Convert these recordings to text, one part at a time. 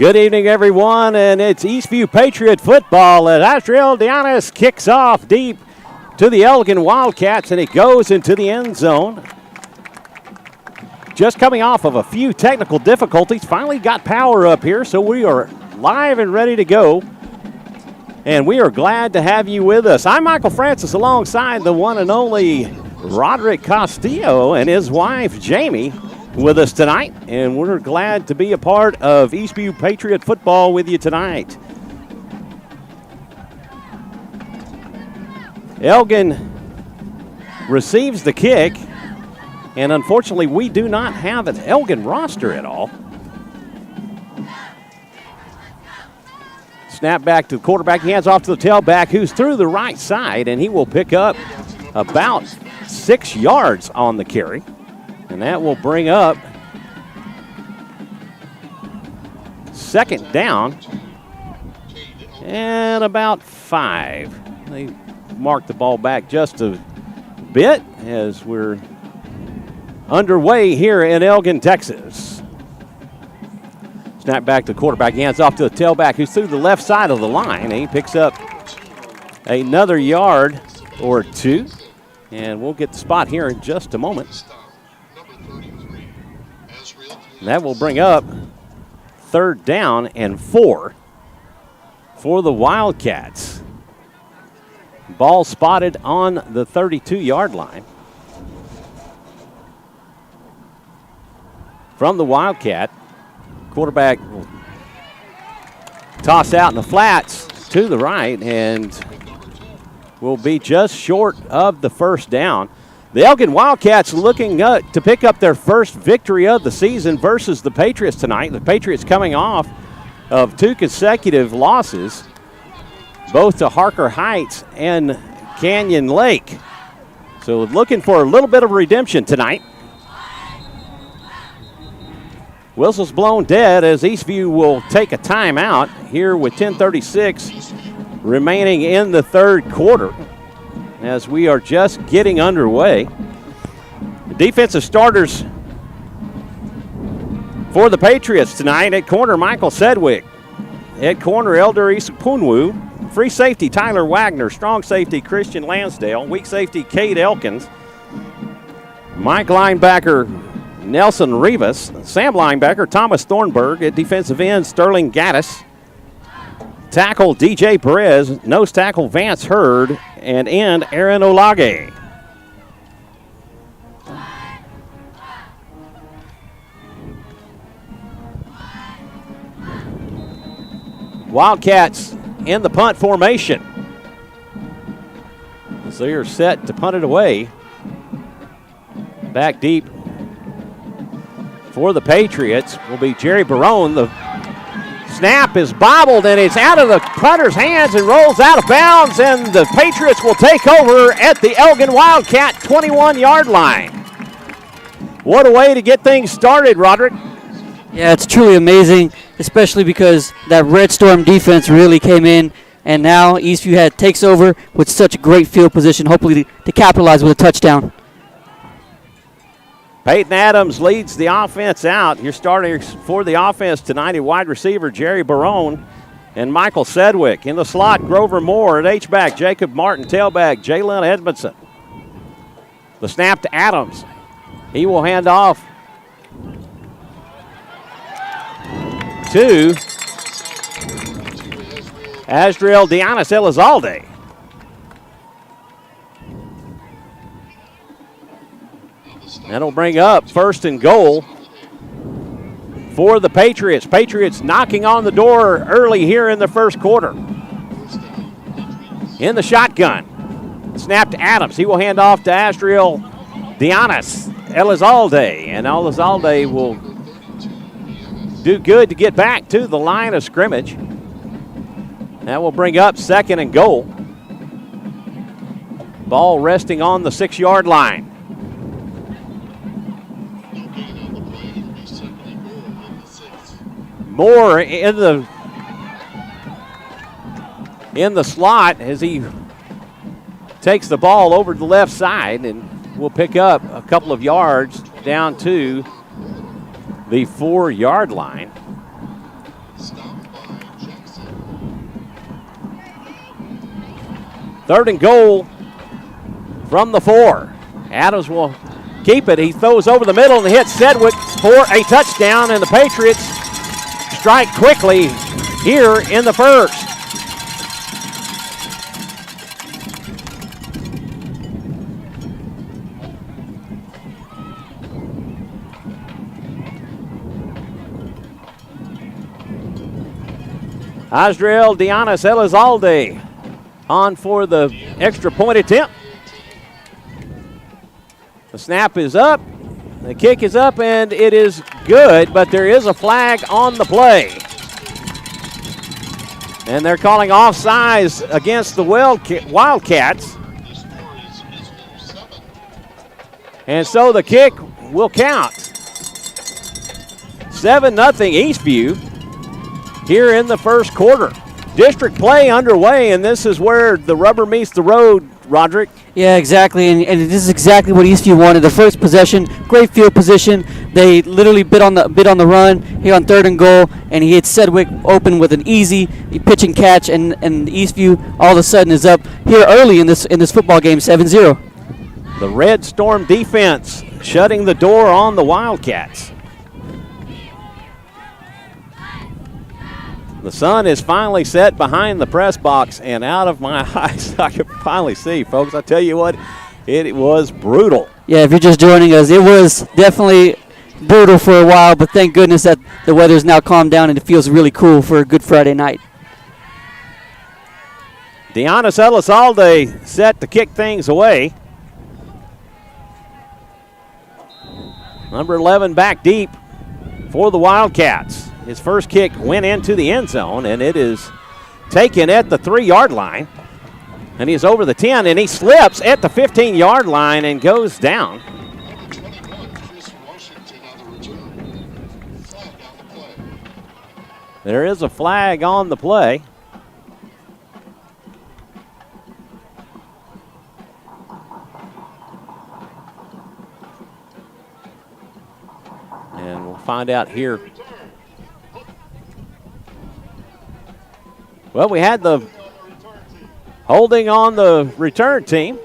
Good evening, everyone, and it's Eastview Patriot football as Asriel Dianis kicks off deep to the Elgin Wildcats, and it goes into the end zone. Just coming off of a few technical difficulties, finally got power up here, so we are live and ready to go. And we are glad to have you with us. I'm Michael Francis alongside the one and only Roderick Castillo and his wife, Jamie, with us tonight. And we're glad to be a part of Eastview Patriot football with you tonight. Elgin receives the kick. And unfortunately, we do not have an Elgin roster at all. Snap back to the quarterback. He hands off to the tailback, who's through the right side, and he will pick up about 6 yards on the carry. And that will bring up second down and about 5. They mark the ball back just a bit as we're underway here in Elgin, Texas. Snap back to the quarterback. He hands off to the tailback, who's through the left side of the line. And he picks up another yard or 2. And we'll get the spot here in just a moment. And that will bring up third down and 4 for the Wildcats. Ball spotted on the 32-yard line. From the Wildcat, quarterback will toss out in the flats to the right and will be just short of the first down. The Elgin Wildcats looking to pick up their first victory of the season versus the Patriots tonight. The Patriots coming off of 2 consecutive losses, both to Harker Heights and Canyon Lake. So looking for a little bit of redemption tonight. Whistle's blown dead as Eastview will take a timeout here with 10:36 remaining in the third quarter as we are just getting underway. The defensive starters for the Patriots tonight: at corner, Michael Sedgwick. At corner, Elder Isapunwu. Free safety, Tyler Wagner. Strong safety, Christian Lansdale. Weak safety, Cade Elkins. Mike linebacker, Nelson Rivas. Sam linebacker, Thomas Thornburg. At defensive end, Sterling Gaddis. Tackle, DJ Perez. Nose tackle, Vance Hurd. And end, Aaron Olage. Wildcats in the punt formation. So you're set to punt it away. Back deep for the Patriots will be Jerry Barone. The snap is bobbled and it's out of the punter's hands and rolls out of bounds, and the Patriots will take over at the Elgin Wildcat 21-yard line. What a way to get things started, Roderick. Yeah, it's truly amazing, especially because that Red Storm defense really came in, and now Eastview takes over with such a great field position, hopefully to capitalize with a touchdown. Peyton Adams leads the offense out. Your starters for the offense tonight, a wide receiver, Jerry Barone, and Michael Sedgwick. In the slot, Grover Moore. At H-back, Jacob Martin. Tailback, Jalen Edmondson. The snap to Adams. He will hand off to Asriel Dianis Elizalde. That'll bring up first and goal for the Patriots. Patriots knocking on the door early here in the first quarter. In the shotgun. Snap to Adams. He will hand off to Asriel Dianis Elizalde. And Elizalde will do good to get back to the line of scrimmage. That will bring up second and goal. Ball resting on the 6-yard line. Moore in the slot as he takes the ball over to the left side and will pick up a couple of yards down to the 4-yard line. 3rd and goal from the 4. Adams will keep it. He throws over the middle and hits Sedgwick for a touchdown, and the Patriots strike quickly here in the first. Azrael Dianas Elizalde on for the extra point attempt. The snap is up, the kick is up, and it is good, but there is a flag on the play. And they're calling offsides against the Wildcats. And so the kick will count. 7-0 Eastview here in the first quarter. District play underway, and this is where the rubber meets the road, Roderick. Yeah, exactly, and this is exactly what Eastview wanted. The first possession, great field position. They literally bit on the run here on 3rd and goal, and he hit Sedgwick open with an easy pitch and catch, and Eastview all of a sudden is up here early in this football game, 7-0. The Red Storm defense shutting the door on the Wildcats. The sun is finally set behind the press box, and out of my eyes, I can finally see, folks. I tell you what, it was brutal. Yeah, if you're just joining us, it was definitely brutal for a while, but thank goodness that the weather's now calmed down and it feels really cool for a Good Friday night. Dianas Elizalde set to kick things away. Number 11 back deep for the Wildcats. His first kick went into the end zone, and it is taken at the 3-yard line. And he's over the 10, and he slips at the 15-yard line and goes down. There is a flag on the play. And we'll find out here. Well, we had the holding on the return team.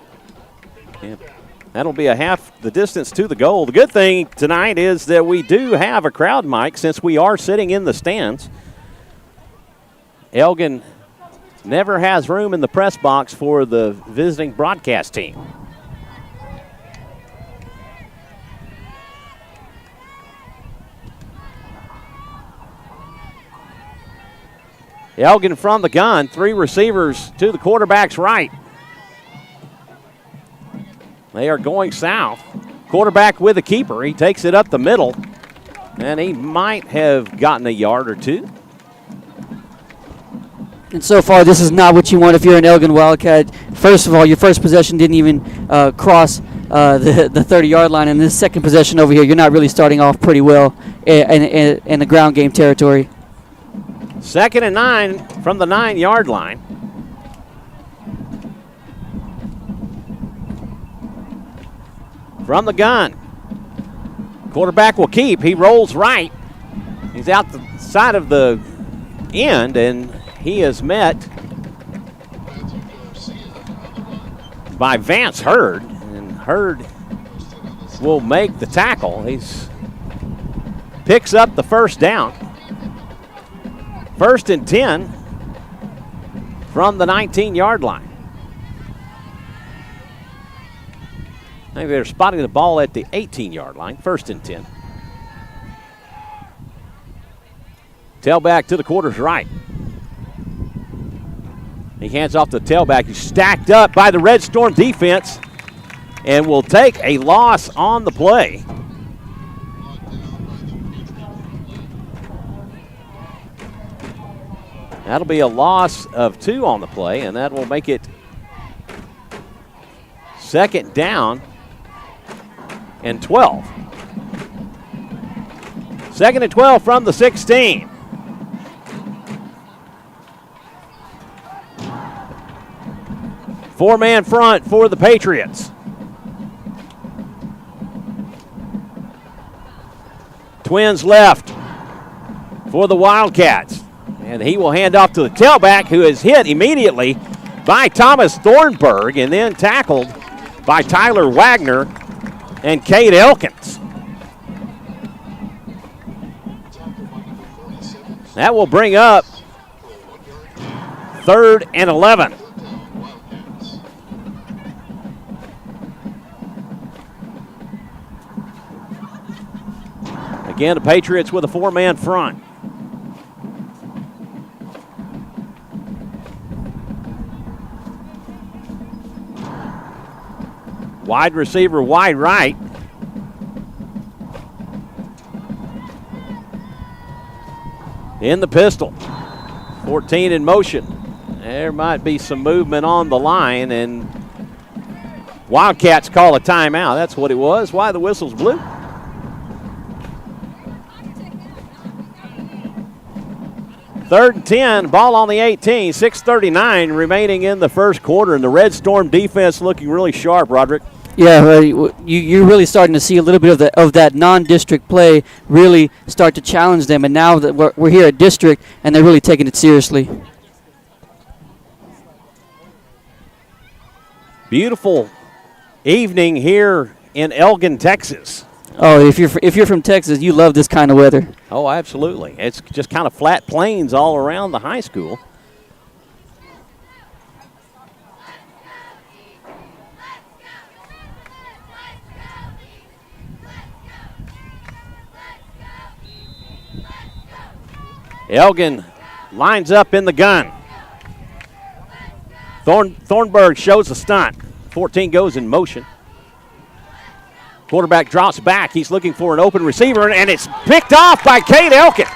And that'll be a half the distance to the goal. The good thing tonight is that we do have a crowd mic since we are sitting in the stands. Elgin never has room in the press box for the visiting broadcast team. Elgin from the gun, 3 receivers to the quarterback's right. They are going south. Quarterback with a keeper. He takes it up the middle, and he might have gotten a yard or 2. And so far, this is not what you want if you're an Elgin Wildcat. First of all, your first possession didn't even cross the 30-yard line, and this second possession over here, you're not really starting off pretty well in the ground game territory. 2nd and 9 from the 9-yard line. From the gun. Quarterback will keep. He rolls right. He's out the side of the end, and he is met by Vance Hurd. And Hurd will make the tackle. He picks up the first down. 1st and 10 from the 19-yard line. I think they're spotting the ball at the 18-yard line. 1st and 10. Tailback to the quarter's right. He hands off the tailback. He's stacked up by the Red Storm defense and will take a loss on the play. That'll be a loss of 2 on the play, and that will make it 2nd down and 12. 2nd and 12 from the 16. Four-man front for the Patriots. Twins left for the Wildcats. And he will hand off to the tailback, who is hit immediately by Thomas Thornburg and then tackled by Tyler Wagner and Cade Elkins. That will bring up 3rd and 11. Again, the Patriots with a 4-man front. Wide receiver, wide right. In the pistol. 14 in motion. There might be some movement on the line, and Wildcats call a timeout. That's what it was. Why the whistle's blue? Third and 10, ball on the 18, 6:39 remaining in the first quarter, and the Red Storm defense looking really sharp, Roderick. Yeah, you're really starting to see a little bit of that non-district play really start to challenge them, and now that we're here at district, and they're really taking it seriously. Beautiful evening here in Elgin, Texas. Oh, if you're from Texas, you love this kind of weather. Oh, absolutely. It's just kind of flat plains all around the high school. Elgin lines up in the gun. Thornburg shows a stunt. 14 goes in motion. Quarterback drops back. He's looking for an open receiver, and it's picked off by Cade Elkins.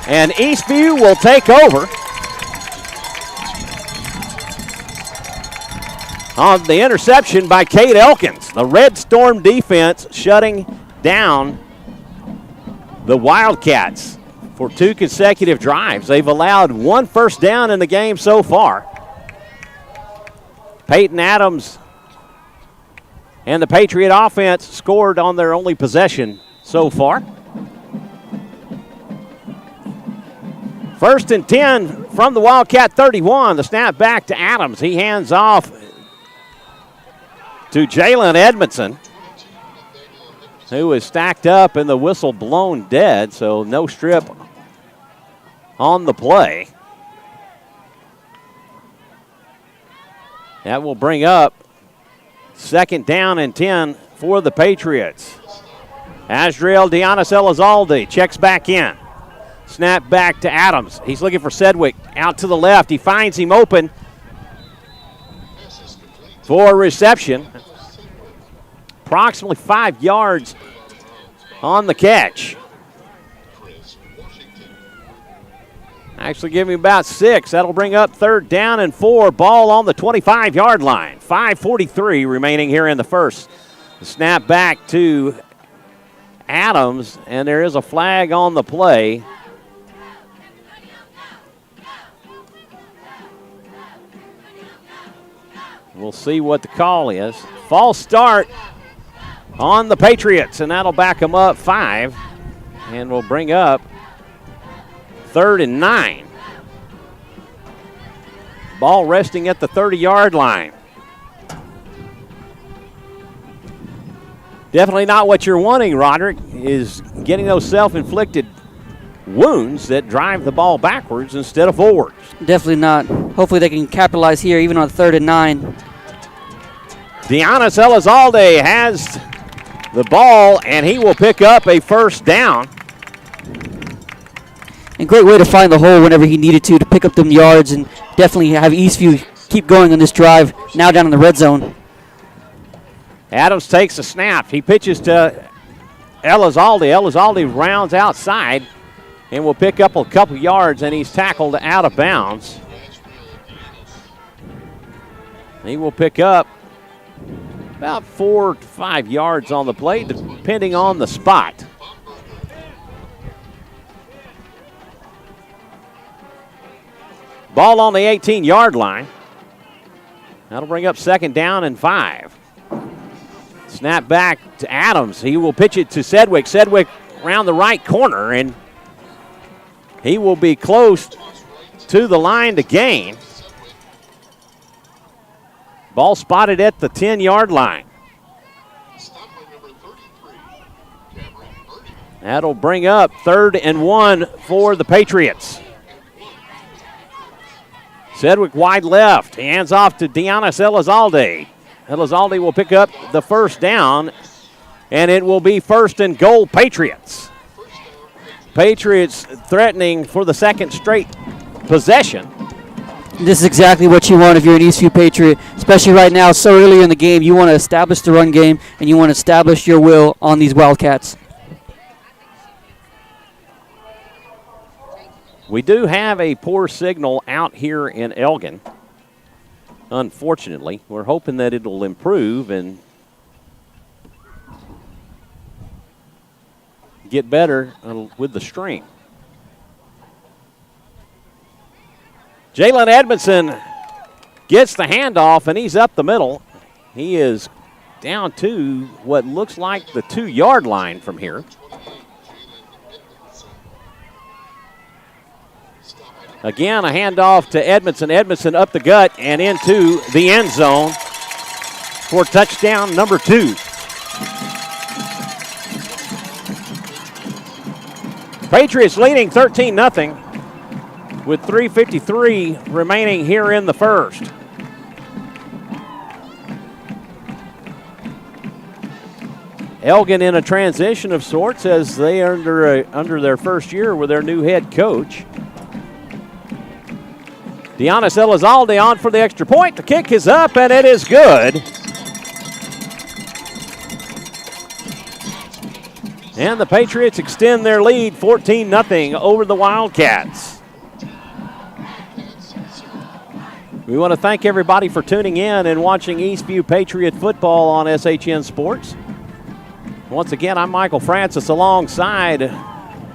And Eastview will take over on the interception by Cade Elkins. The Red Storm defense shutting down the Wildcats for 2 consecutive drives. They've allowed 1 first down in the game so far. Peyton Adams and the Patriot offense scored on their only possession so far. 1st and 10 from the Wildcat 31. The snap back to Adams. He hands off to Jalen Edmondson, who is stacked up and the whistle blown dead, so no strip on the play. That will bring up 2nd down and 10 for the Patriots. Asriel Dianis Elizalde checks back in. Snap back to Adams. He's looking for Sedgwick out to the left. He finds him open for a reception. Approximately 5 yards on the catch. Actually giving him about 6. That'll bring up 3rd down and 4. Ball on the 25-yard line. 5:43 remaining here in the first. The snap back to Adams, and there is a flag on the play. We'll see what the call is. False start on the Patriots, and that'll back them up 5, and we'll bring up 3rd and 9. Ball resting at the 30-yard line. Definitely not what you're wanting, Roderick, is getting those self-inflicted wounds that drive the ball backwards instead of forwards. Definitely not. Hopefully they can capitalize here even on 3rd and 9. Dianis Elizalde has the ball, and he will pick up a 1st down. And great way to find the hole whenever he needed to pick up them yards, and definitely have Eastview keep going on this drive, now down in the red zone. Adams takes a snap. He pitches to Elizalde. Elizalde rounds outside and will pick up a couple yards, and he's tackled out of bounds. He will pick up about 4 to 5 yards on the play, depending on the spot. Ball on the 18-yard line. That'll bring up 2nd down and 5. Snap back to Adams. He will pitch it to Sedgwick. Sedgwick around the right corner, and he will be close to the line to gain. Ball spotted at the 10-yard line. That'll bring up 3rd and 1 for the Patriots. Sedgwick wide left. He hands off to Deonis Elizalde. Elizalde will pick up the first down, and it will be 1st and goal, Patriots. Patriots threatening for the second straight possession. This is exactly what you want if you're an Eastview Patriot, especially right now, so early in the game. You want to establish the run game, and you want to establish your will on these Wildcats. We do have a poor signal out here in Elgin. Unfortunately, we're hoping that it'll improve and get better with the stream. Jalen Edmondson gets the handoff, and he's up the middle. He is down to what looks like the 2-yard line from here. Again, a handoff to Edmondson. Edmondson up the gut and into the end zone for touchdown number 2. Patriots leading 13-0 with 3:53 remaining here in the first. Elgin in a transition of sorts as they are under their first year with their new head coach. Deonis Elizalde on for the extra point. The kick is up, and it is good. And the Patriots extend their lead 14-0 over the Wildcats. We want to thank everybody for tuning in and watching Eastview Patriot football on SHN Sports. Once again, I'm Michael Francis alongside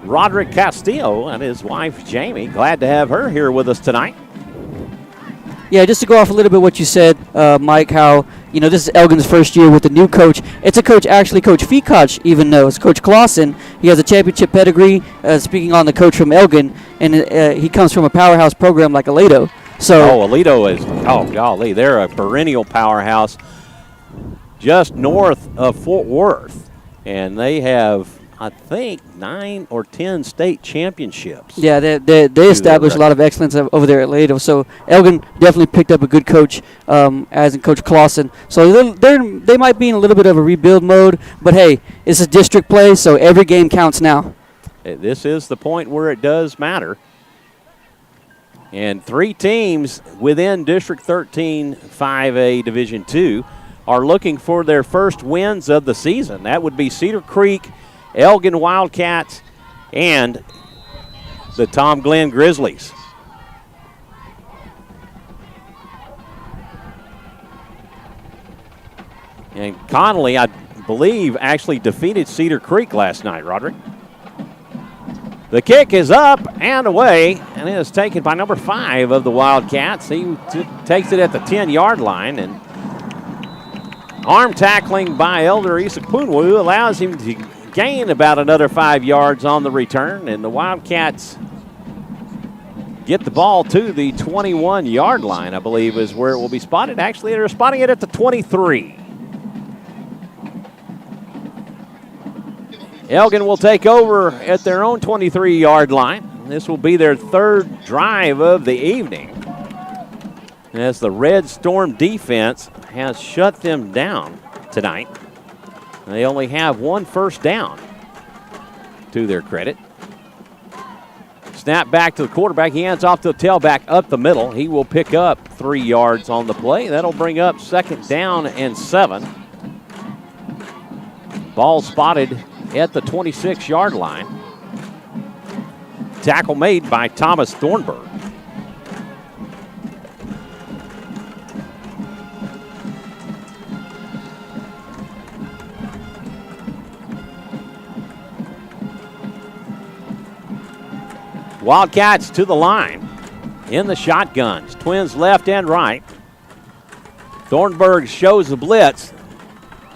Roderick Castillo and his wife, Jamie. Glad to have her here with us tonight. Yeah, just to go off a little bit what you said, Mike, how, this is Elgin's first year with the new coach. It's a coach, actually, Coach Fekoch even knows. Coach Clausen, he has a championship pedigree, speaking on the coach from Elgin, and he comes from a powerhouse program like Aledo. Aledo is, golly, they're a perennial powerhouse just north of Fort Worth, and they have, I think, 9 or 10 state championships. Yeah, they established a lot of excellence over there at Aledo. So Elgin definitely picked up a good coach, as in Coach Clausen. So they might be in a little bit of a rebuild mode, but hey, it's a district play, so every game counts now. This is the point where it does matter. And 3 teams within District 13 5A Division II are looking for their first wins of the season. That would be Cedar Creek, Elgin Wildcats, and the Tom Glenn Grizzlies. And Connolly, I believe, actually defeated Cedar Creek last night, Roderick. The kick is up and away, and it is taken by number 5 of the Wildcats. He takes it at the 10-yard line, and arm tackling by Elder Isakpunwu allows him to gain about another 5 yards on the return, and the Wildcats get the ball to the 21-yard line, I believe is where it will be spotted. Actually, they're spotting it at the 23. Elgin will take over at their own 23-yard line. This will be their 3rd drive of the evening, as the Red Storm defense has shut them down tonight. They only have 1 first down, to their credit. Snap back to the quarterback. He hands off to the tailback up the middle. He will pick up 3 yards on the play. That'll bring up 2nd down and 7. Ball spotted at the 26-yard line. Tackle made by Thomas Thornburg. Wildcats to the line in the shotguns. Twins left and right. Thornburg shows the blitz.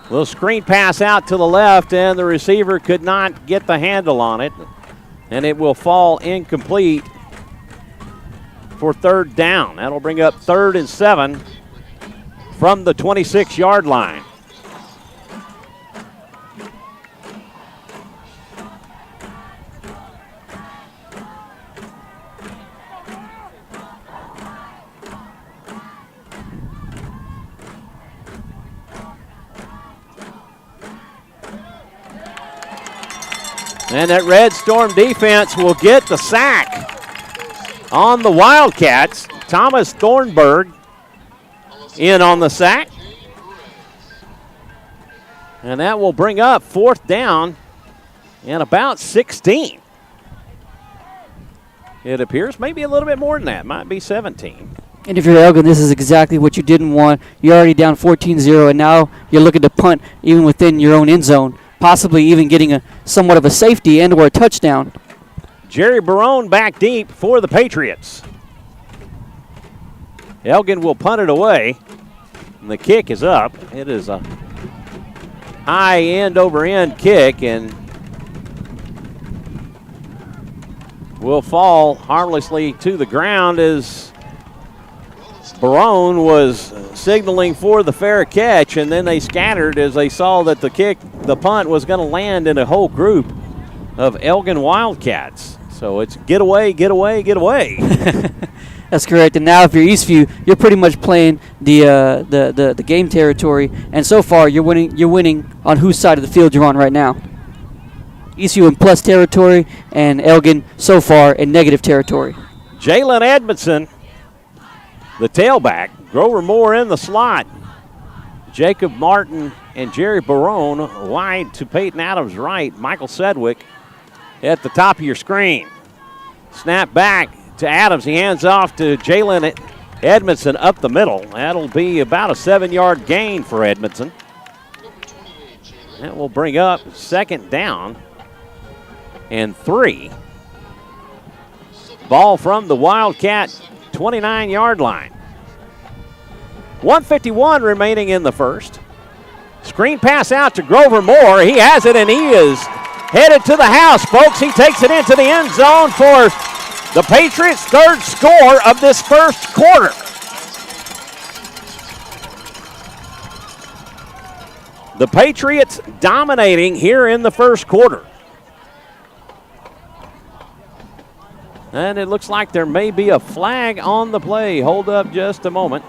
Little screen pass out to the left, and the receiver could not get the handle on it, and it will fall incomplete for third down. That'll bring up 3rd and 7 from the 26-yard line. And that Red Storm defense will get the sack on the Wildcats. Thomas Thornburg in on the sack. And that will bring up 4th down and about 16. It appears maybe a little bit more than that. Might be 17. And if you're Elgin, this is exactly what you didn't want. You're already down 14-0, and now you're looking to punt even within your own end zone, possibly even getting a somewhat of a safety and or a touchdown. Jerry Barone back deep for the Patriots. Elgin will punt it away, and the kick is up. It is a high end-over-end kick, and will fall harmlessly to the ground as Barone was signaling for the fair catch, and then they scattered as they saw that the punt was going to land in a whole group of Elgin Wildcats. So it's get away, get away, get away. That's correct. And now if you're Eastview, you're pretty much playing the game territory, and so far you're winning on whose side of the field you're on right now. Eastview in plus territory, and Elgin so far in negative territory. Jalen Edmondson, the tailback. Grover Moore in the slot. Jacob Martin and Jerry Barone wide to Peyton Adams right. Michael Sedgwick at the top of your screen. Snap back to Adams. He hands off to Jalen Edmondson up the middle. That'll be about a 7-yard gain for Edmondson. That will bring up 2nd down and 3. Ball from the Wildcat 29-yard line. 1:51 remaining in the first. Screen pass out to Grover Moore. He has it, and he is headed to the house, folks. He takes it into the end zone for the Patriots' 3rd score of this first quarter. The Patriots dominating here in the first quarter. And it looks like there may be a flag on the play. Hold up just a moment.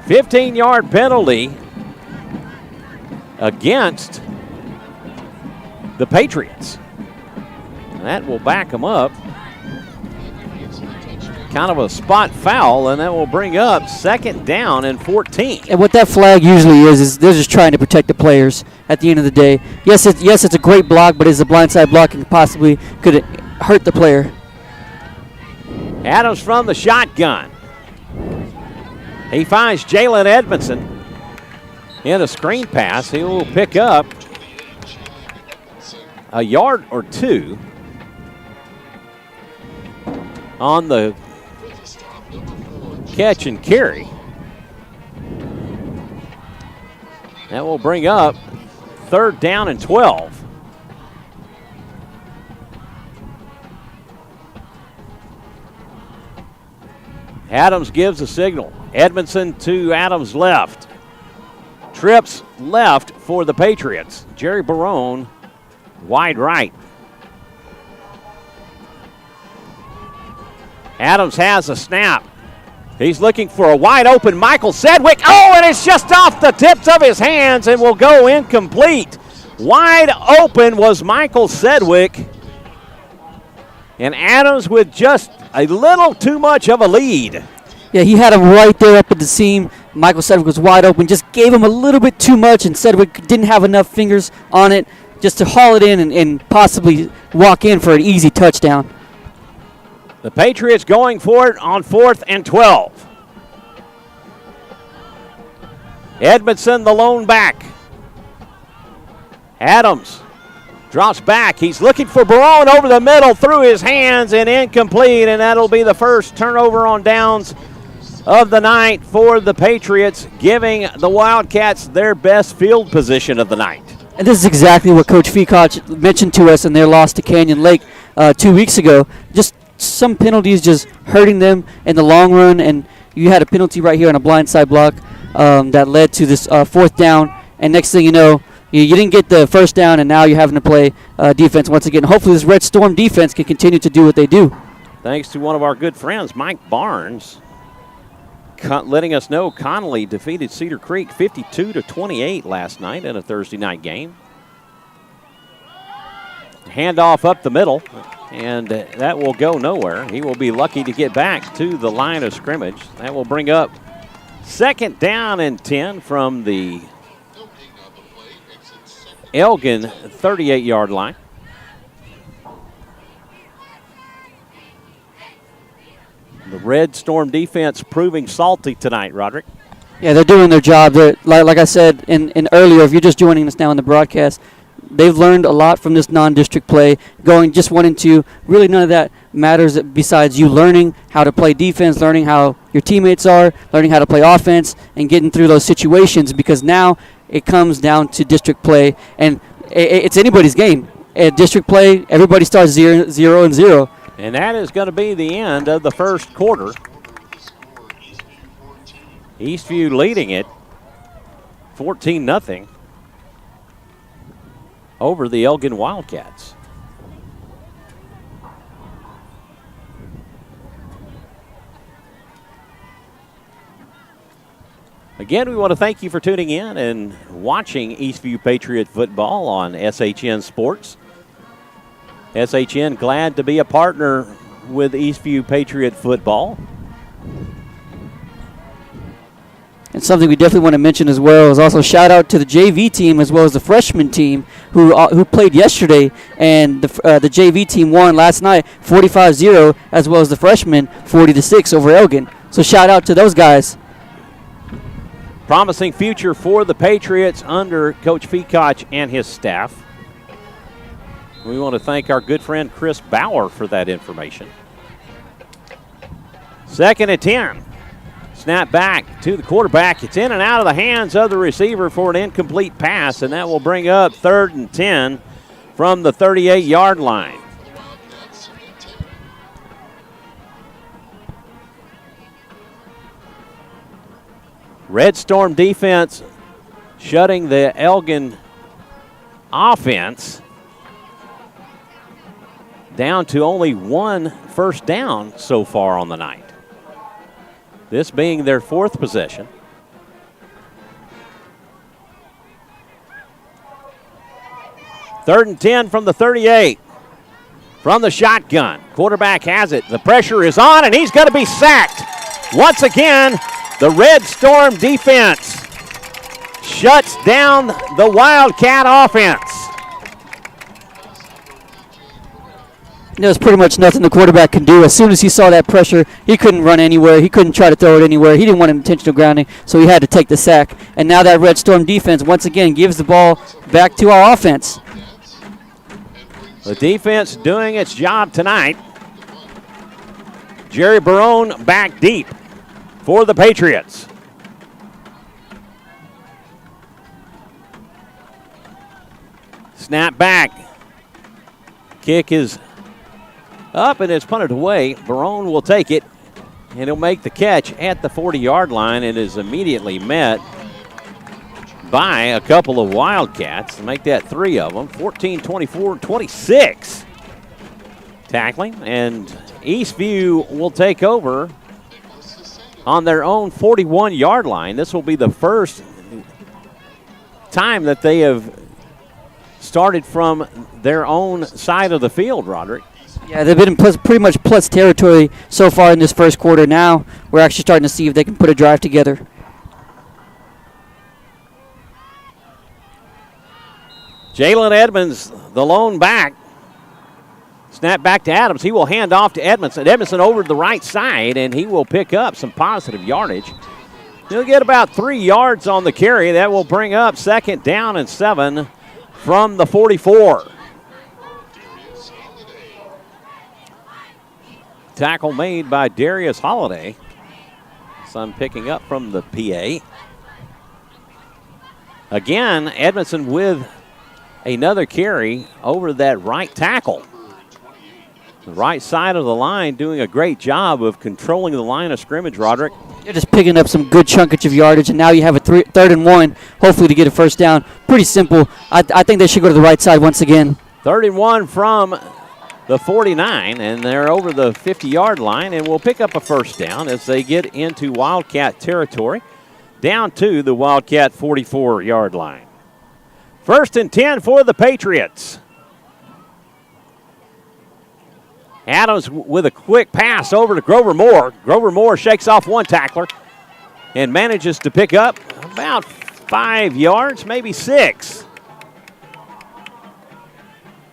$15-yard penalty against the Patriots. And that will back them up. Kind of a spot foul, and that will bring up 2nd down and 14. And what that flag usually is they're just trying to protect the players at the end of the day. Yes, it's a great block, but it's a blindside block and possibly could hurt the player. Adams from the shotgun. He finds Jalen Edmondson in a screen pass. He will pick up a yard or 2 on the catch and carry. That will bring up 3rd down and 12. Adams gives a signal. Edmondson to Adams left. Trips left for the Patriots. Jerry Barone wide right. Adams has a snap. He's looking for a wide open Michael Sedgwick. Oh, and it's just off the tips of his hands and will go incomplete. Wide open was Michael Sedgwick. And Adams with just a little too much of a lead. Yeah, he had him right there up at the seam. Michael Sedgwick was wide open, just gave him a little bit too much, and Sedgwick didn't have enough fingers on it just to haul it in and possibly walk in for an easy touchdown. The Patriots going for it on 4th and 12. Edmondson, the lone back. Adams drops back. He's looking for Barone over the middle, through his hands, and incomplete, and that'll be the first turnover on downs of the night for the Patriots, giving the Wildcats their best field position of the night. And this is exactly what Coach Feacock mentioned to us in their loss to Canyon Lake 2 weeks ago. Just some penalties just hurting them in the long run, and you had a penalty right here on a blindside block that led to this fourth down, and next thing you know, you didn't get the first down, and now you're having to play defense once again. Hopefully this Red Storm defense can continue to do what they do. Thanks to one of our good friends, Mike Barnes, letting us know Connolly defeated Cedar Creek 52-28 last night in a Thursday night game. Handoff up the middle, and that will go nowhere. He will be lucky to get back to the line of scrimmage. That will bring up 2nd down and 10 from the Elgin 38-yard line. The Red Storm defense proving salty tonight, Roderick. Yeah, they're doing their job. Like I said in earlier, if you're just joining us now in the broadcast, they've learned a lot from this non-district play. Going just 1-2, really none of that matters besides you learning how to play defense, learning how your teammates are, learning how to play offense, and getting through those situations, because now it comes down to district play, and it's anybody's game. At district play, everybody starts 0-0. And that is going to be the end of the first quarter. Eastview leading it 14-0 over the Elgin Wildcats. Again, we want to thank you for tuning in and watching Eastview Patriot football on SHN Sports. SHN glad to be a partner with Eastview Patriot football. And something we definitely want to mention as well is also shout out to the JV team as well as the freshman team who played yesterday, and the JV team won last night 45-0, as well as the freshmen 40-6 over Elgin. So shout out to those guys. Promising future for the Patriots under Coach Feacock and his staff. We want to thank our good friend Chris Bauer for that information. 2nd and 10. Snap back to the quarterback. It's in and out of the hands of the receiver for an incomplete pass, and that will bring up 3rd and 10 from the 38-yard line. Red Storm defense shutting the Elgin offense down to only 1 first down so far on the night. This being their 4th possession. Third and 10 from the 38. From the shotgun. Quarterback has it. The pressure is on, and he's going to be sacked. Once again, the Red Storm defense shuts down the Wildcat offense. There's pretty much nothing the quarterback can do. As soon as he saw that pressure, he couldn't run anywhere. He couldn't try to throw it anywhere. He didn't want intentional grounding, so he had to take the sack. And now that Red Storm defense once again gives the ball back to our offense. The defense doing its job tonight. Jerry Barone back deep for the Patriots. Snap back. Kick is up and it's punted away. Barone will take it, and he'll make the catch at the 40-yard line and is immediately met by a couple of Wildcats to make that 3 of them. 14, 24, 26 tackling, and Eastview will take over on their own 41-yard line. This will be the first time that they have started from their own side of the field, Roderick. Yeah, they've been in pretty much plus territory so far in this first quarter. Now we're actually starting to see if they can put a drive together. Jalen Edmonds, the lone back. Snap back to Adams. He will hand off to Edmondson. Edmondson over to the right side, and he will pick up some positive yardage. He'll get about 3 yards on the carry. That will bring up 2nd down and 7 from the 44. Tackle made by Darius Holliday. Son picking up from the PA. Again, Edmondson with another carry over that right tackle. The right side of the line doing a great job of controlling the line of scrimmage, Roderick. They're just picking up some good chunkage of yardage, and now you have a 3rd and 1, hopefully to get a first down. Pretty simple. I think they should go to the right side once again. 3rd and 1 from the 49, and they're over the 50-yard line, and will pick up a first down as they get into Wildcat territory, down to the Wildcat 44-yard line. 1st and 10 for the Patriots. Adams with a quick pass over to Grover Moore. Grover Moore shakes off one tackler and manages to pick up about 5 yards, maybe 6.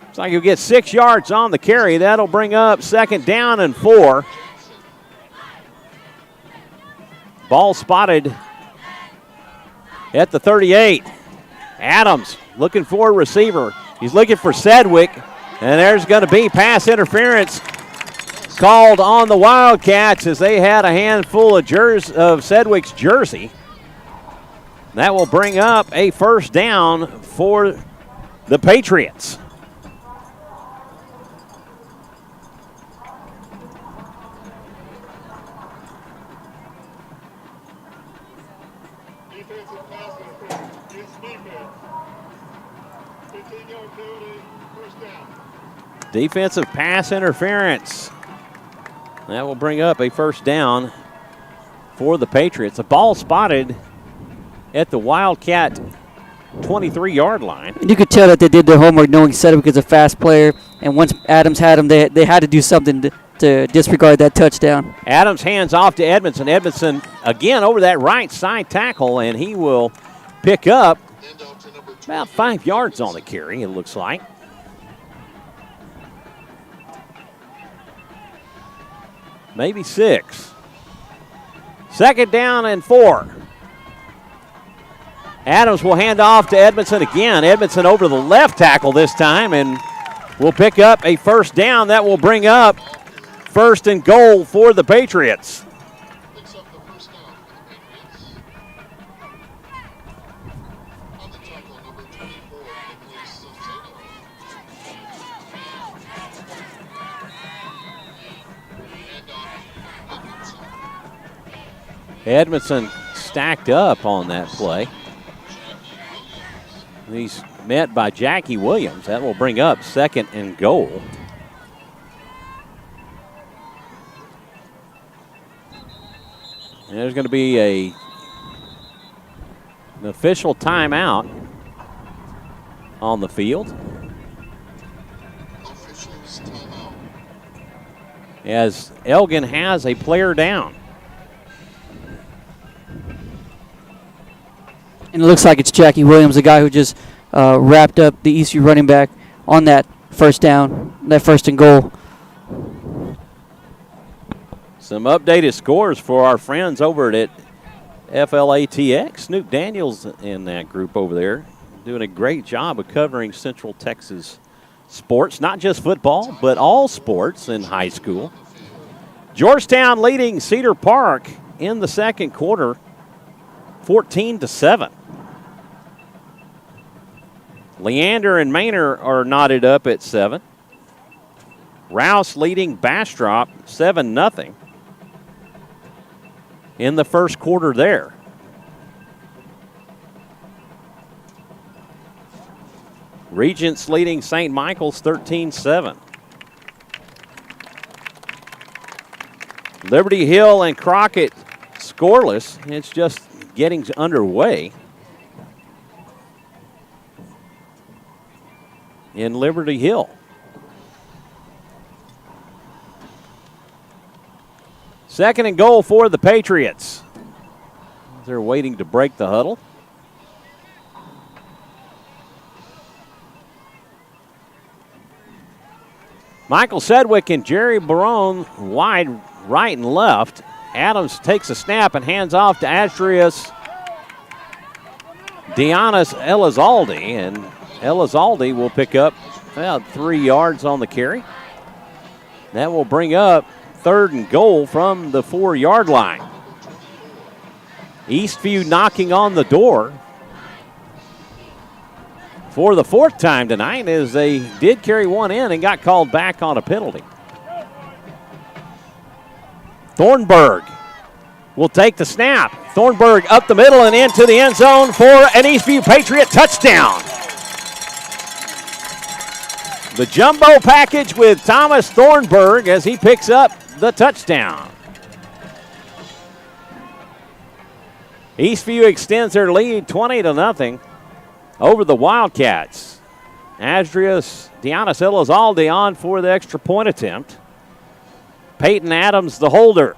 Looks like he'll get 6 yards on the carry. That'll bring up 2nd down and 4. Ball spotted at the 38. Adams looking for a receiver. He's looking for Sedgwick, and there's going to be pass interference called on the Wildcats as they had a handful of Sedgwick's jersey. That will bring up a first down for the Patriots. Defensive pass interference. That will bring up a first down for the Patriots. A ball spotted at the Wildcat 23-yard line. You could tell that they did their homework knowing Sedgwick is a fast player, and once Adams had him, they had to do something to disregard that touchdown. Adams hands off to Edmondson. Edmondson again over that right side tackle, and he will pick up about 5 yards on the carry, it looks like. Maybe 6. 2nd down and 4. Adams will hand off to Edmondson again. Edmondson over the left tackle this time, and will pick up a first down. That will bring up 1st and goal for the Patriots. Edmondson stacked up on that play. He's met by Jackie Williams. That will bring up 2nd and goal. And there's going to be an official timeout on the field. As Elgin has a player down. And it looks like it's Jackie Williams, the guy who just wrapped up the ECU running back on that first down, that 1st and goal. Some updated scores for our friends over at FLATX. Snoop Daniels in that group over there doing a great job of covering Central Texas sports, not just football, but all sports in high school. Georgetown leading Cedar Park in the 2nd quarter, 14-7. Leander and Manor are knotted up at 7. Rouse leading Bastrop 7-0 in the 1st quarter there. Regents leading St. Michael's 13-7. Liberty Hill and Crockett scoreless. It's just getting underway in Liberty Hill. 2nd and goal for the Patriots. They're waiting to break the huddle. Michael Sedgwick and Jerry Barone wide right and left. Adams takes a snap and hands off to Astrius Dianis Elizalde, and Elizalde will pick up about 3 yards on the carry. That will bring up 3rd and goal from the 4-yard line. Eastview knocking on the door for the 4th time tonight, as they did carry one in and got called back on a penalty. Thornburg will take the snap. Thornburg up the middle and into the end zone for an Eastview Patriot touchdown. The jumbo package with Thomas Thornburg as he picks up the touchdown. Eastview extends their lead 20-0 over the Wildcats. Deonis Elizalde on for the extra point attempt. Peyton Adams, the holder.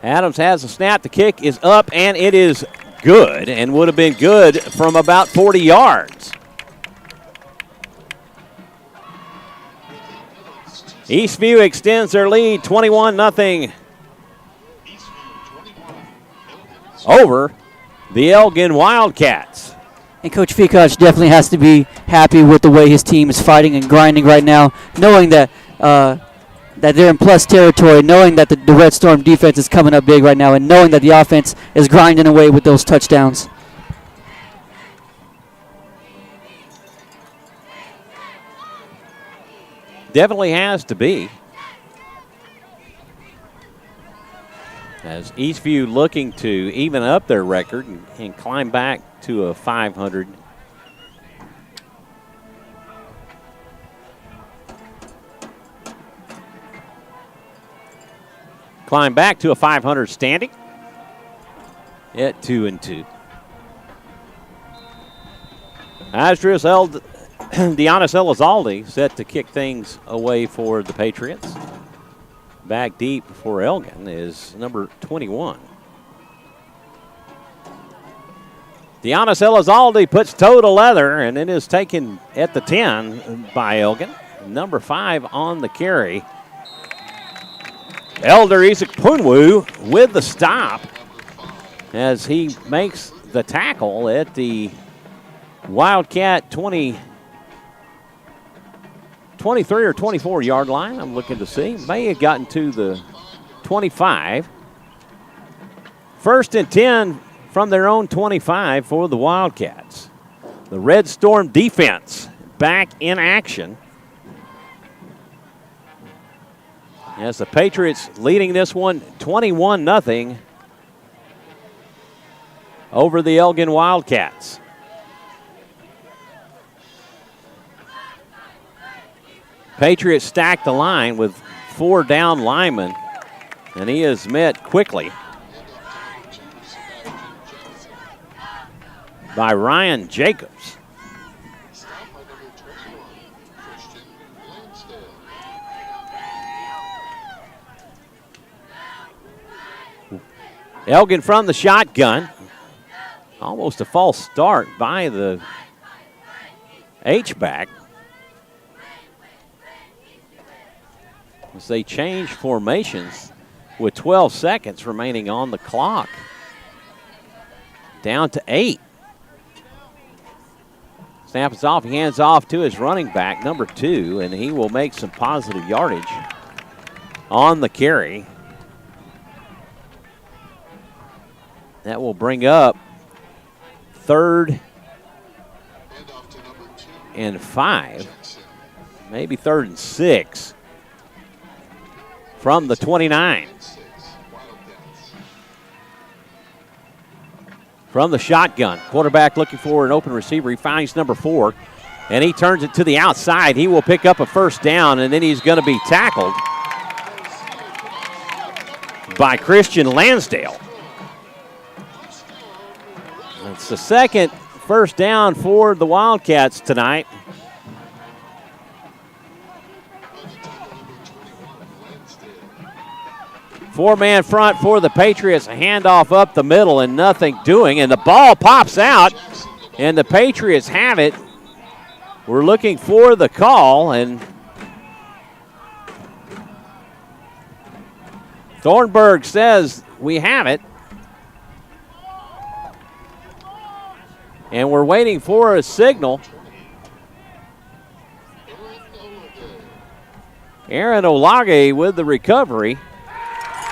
Adams has a snap. The kick is up, and it is good, and would have been good from about 40 yards. Eastview extends their lead 21-0 over the Elgin Wildcats. And Coach Fekoch definitely has to be happy with the way his team is fighting and grinding right now, knowing that that they're in plus territory, knowing that the Red Storm defense is coming up big right now, and knowing that the offense is grinding away with those touchdowns. Definitely has to be. As Eastview looking to even up their record and climb back to a 500. Climb back to a 500 standing at 2-2. Deonis Elizalde set to kick things away for the Patriots. Back deep for Elgin is number 21. Deonis Elizalde puts toe to leather, and it is taken at the 10 by Elgin. Number 5 on the carry. Elder Isaac-Punwu with the stop as he makes the tackle at the Wildcat 23 or 24 yard line. I'm looking to see. May have gotten to the 25. 1st and 10 from their own 25 for the Wildcats. The Red Storm defense back in action, as the Patriots leading this one 21-0 over the Elgin Wildcats. Patriots stack the line with 4 down linemen, and he is met quickly by Ryan Jacobs. Elgin from the shotgun. Almost a false start by the H-back, as they change formations with 12 seconds remaining on the clock. Down to 8. Snap is off. He hands off to his running back, number 2, and he will make some positive yardage on the carry. That will bring up 3rd and 5, maybe 3rd and 6 from the 29. From the shotgun, quarterback looking for an open receiver. He finds number 4, and he turns it to the outside. He will pick up a 1st down, and then he's going to be tackled by Christian Lansdale. It's the 2nd 1st down for the Wildcats tonight. Four-man front for the Patriots. A handoff up the middle and nothing doing. And the ball pops out, and the Patriots have it. We're looking for the call, and Thornburg says we have it. And we're waiting for a signal. Aaron Olage with the recovery.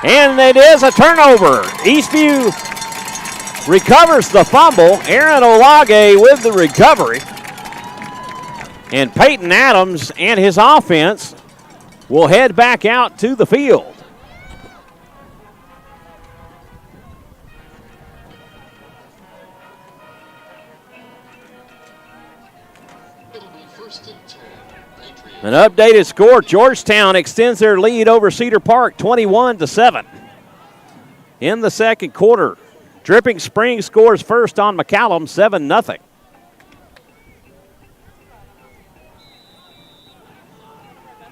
And it is a turnover. Eastview recovers the fumble. Aaron Olage with the recovery. And Peyton Adams and his offense will head back out to the field. An updated score, Georgetown extends their lead over Cedar Park 21-7. In the second quarter, Dripping Springs scores first on McCallum 7-0.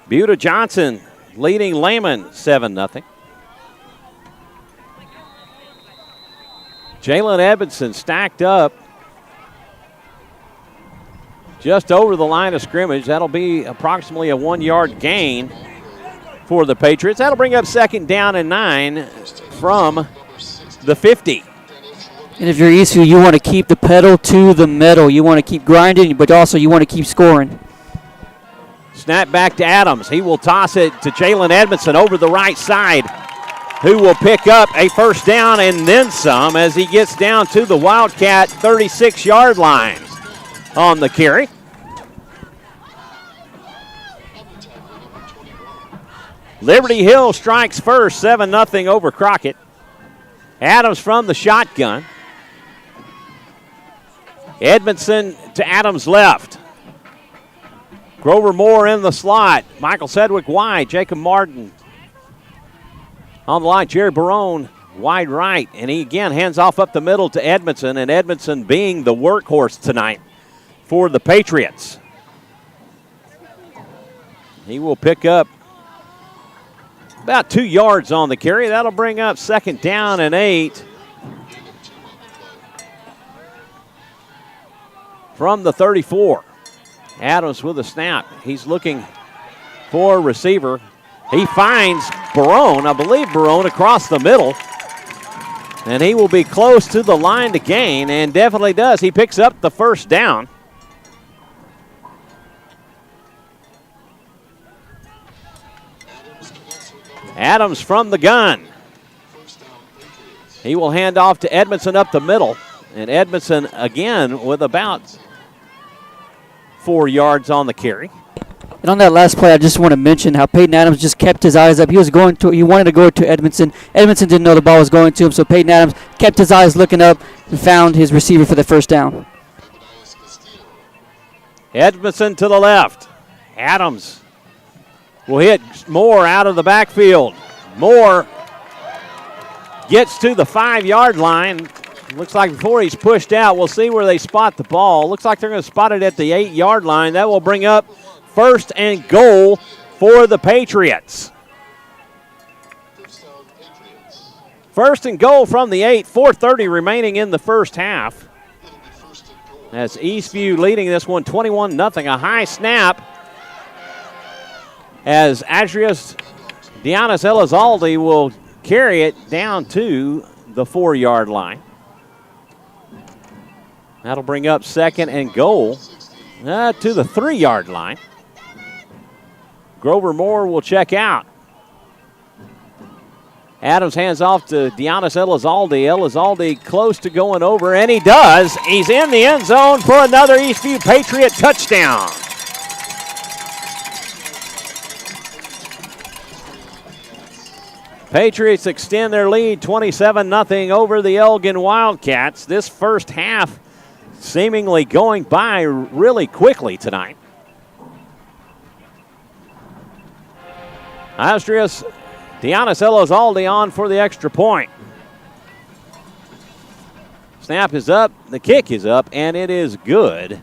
Buda Johnson leading Lehman 7-0. Jalen Edmondson stacked up just over the line of scrimmage. That'll be approximately a 1-yard gain for the Patriots. That'll bring up second down and 9 from the 50. And if you're Eastview, you want to keep the pedal to the metal. You want to keep grinding, but also you want to keep scoring. Snap back to Adams. He will toss it to Jalen Edmondson over the right side, who will pick up a first down and then some as he gets down to the Wildcat 36-yard line on the carry. Liberty Hill strikes first, 7-0 over Crockett. Adams from the shotgun. Edmondson to Adams left. Grover Moore in the slot. Michael Sedgwick wide. Jacob Martin on the line. Jerry Barone wide right. And he again hands off up the middle to Edmondson. And Edmondson being the workhorse tonight for the Patriots. He will pick up about 2 yards on the carry. That'll bring up second down and 8 from the 34. Adams with a snap. He's looking for a receiver. He finds Barone, I believe Barone, across the middle. And he will be close to the line to gain, and definitely does. He picks up the first down. Adams from the gun. He will hand off to Edmondson up the middle. And Edmondson again with about 4 yards on the carry. And on that last play, I just want to mention how Peyton Adams just kept his eyes up. He wanted to go to Edmondson. Edmondson didn't know the ball was going to him, so Peyton Adams kept his eyes looking up and found his receiver for the first down. Edmondson to the left. Adams will hit Moore out of the backfield. Moore gets to the 5-yard line. Looks like before he's pushed out, we'll see where they spot the ball. Looks like they're going to spot it at the 8-yard line. That will bring up first and goal for the Patriots. First and goal from the 8, 4:30 remaining in the first half. As Eastview leading this one 21-0, a high snap as Adrius Dianis Elizalde will carry it down to the 4-yard line. That'll bring up second and goal to the 3-yard line. Grover Moore will check out. Adams hands off to Dianis Elizalde. Elizalde close to going over, and he does. He's in the end zone for another Eastview Patriot touchdown. Patriots extend their lead 27-0 over the Elgin Wildcats. This first half seemingly going by really quickly tonight. Adrius Dianis Elizalde on for the extra point. Snap is up, the kick is up, and it is good.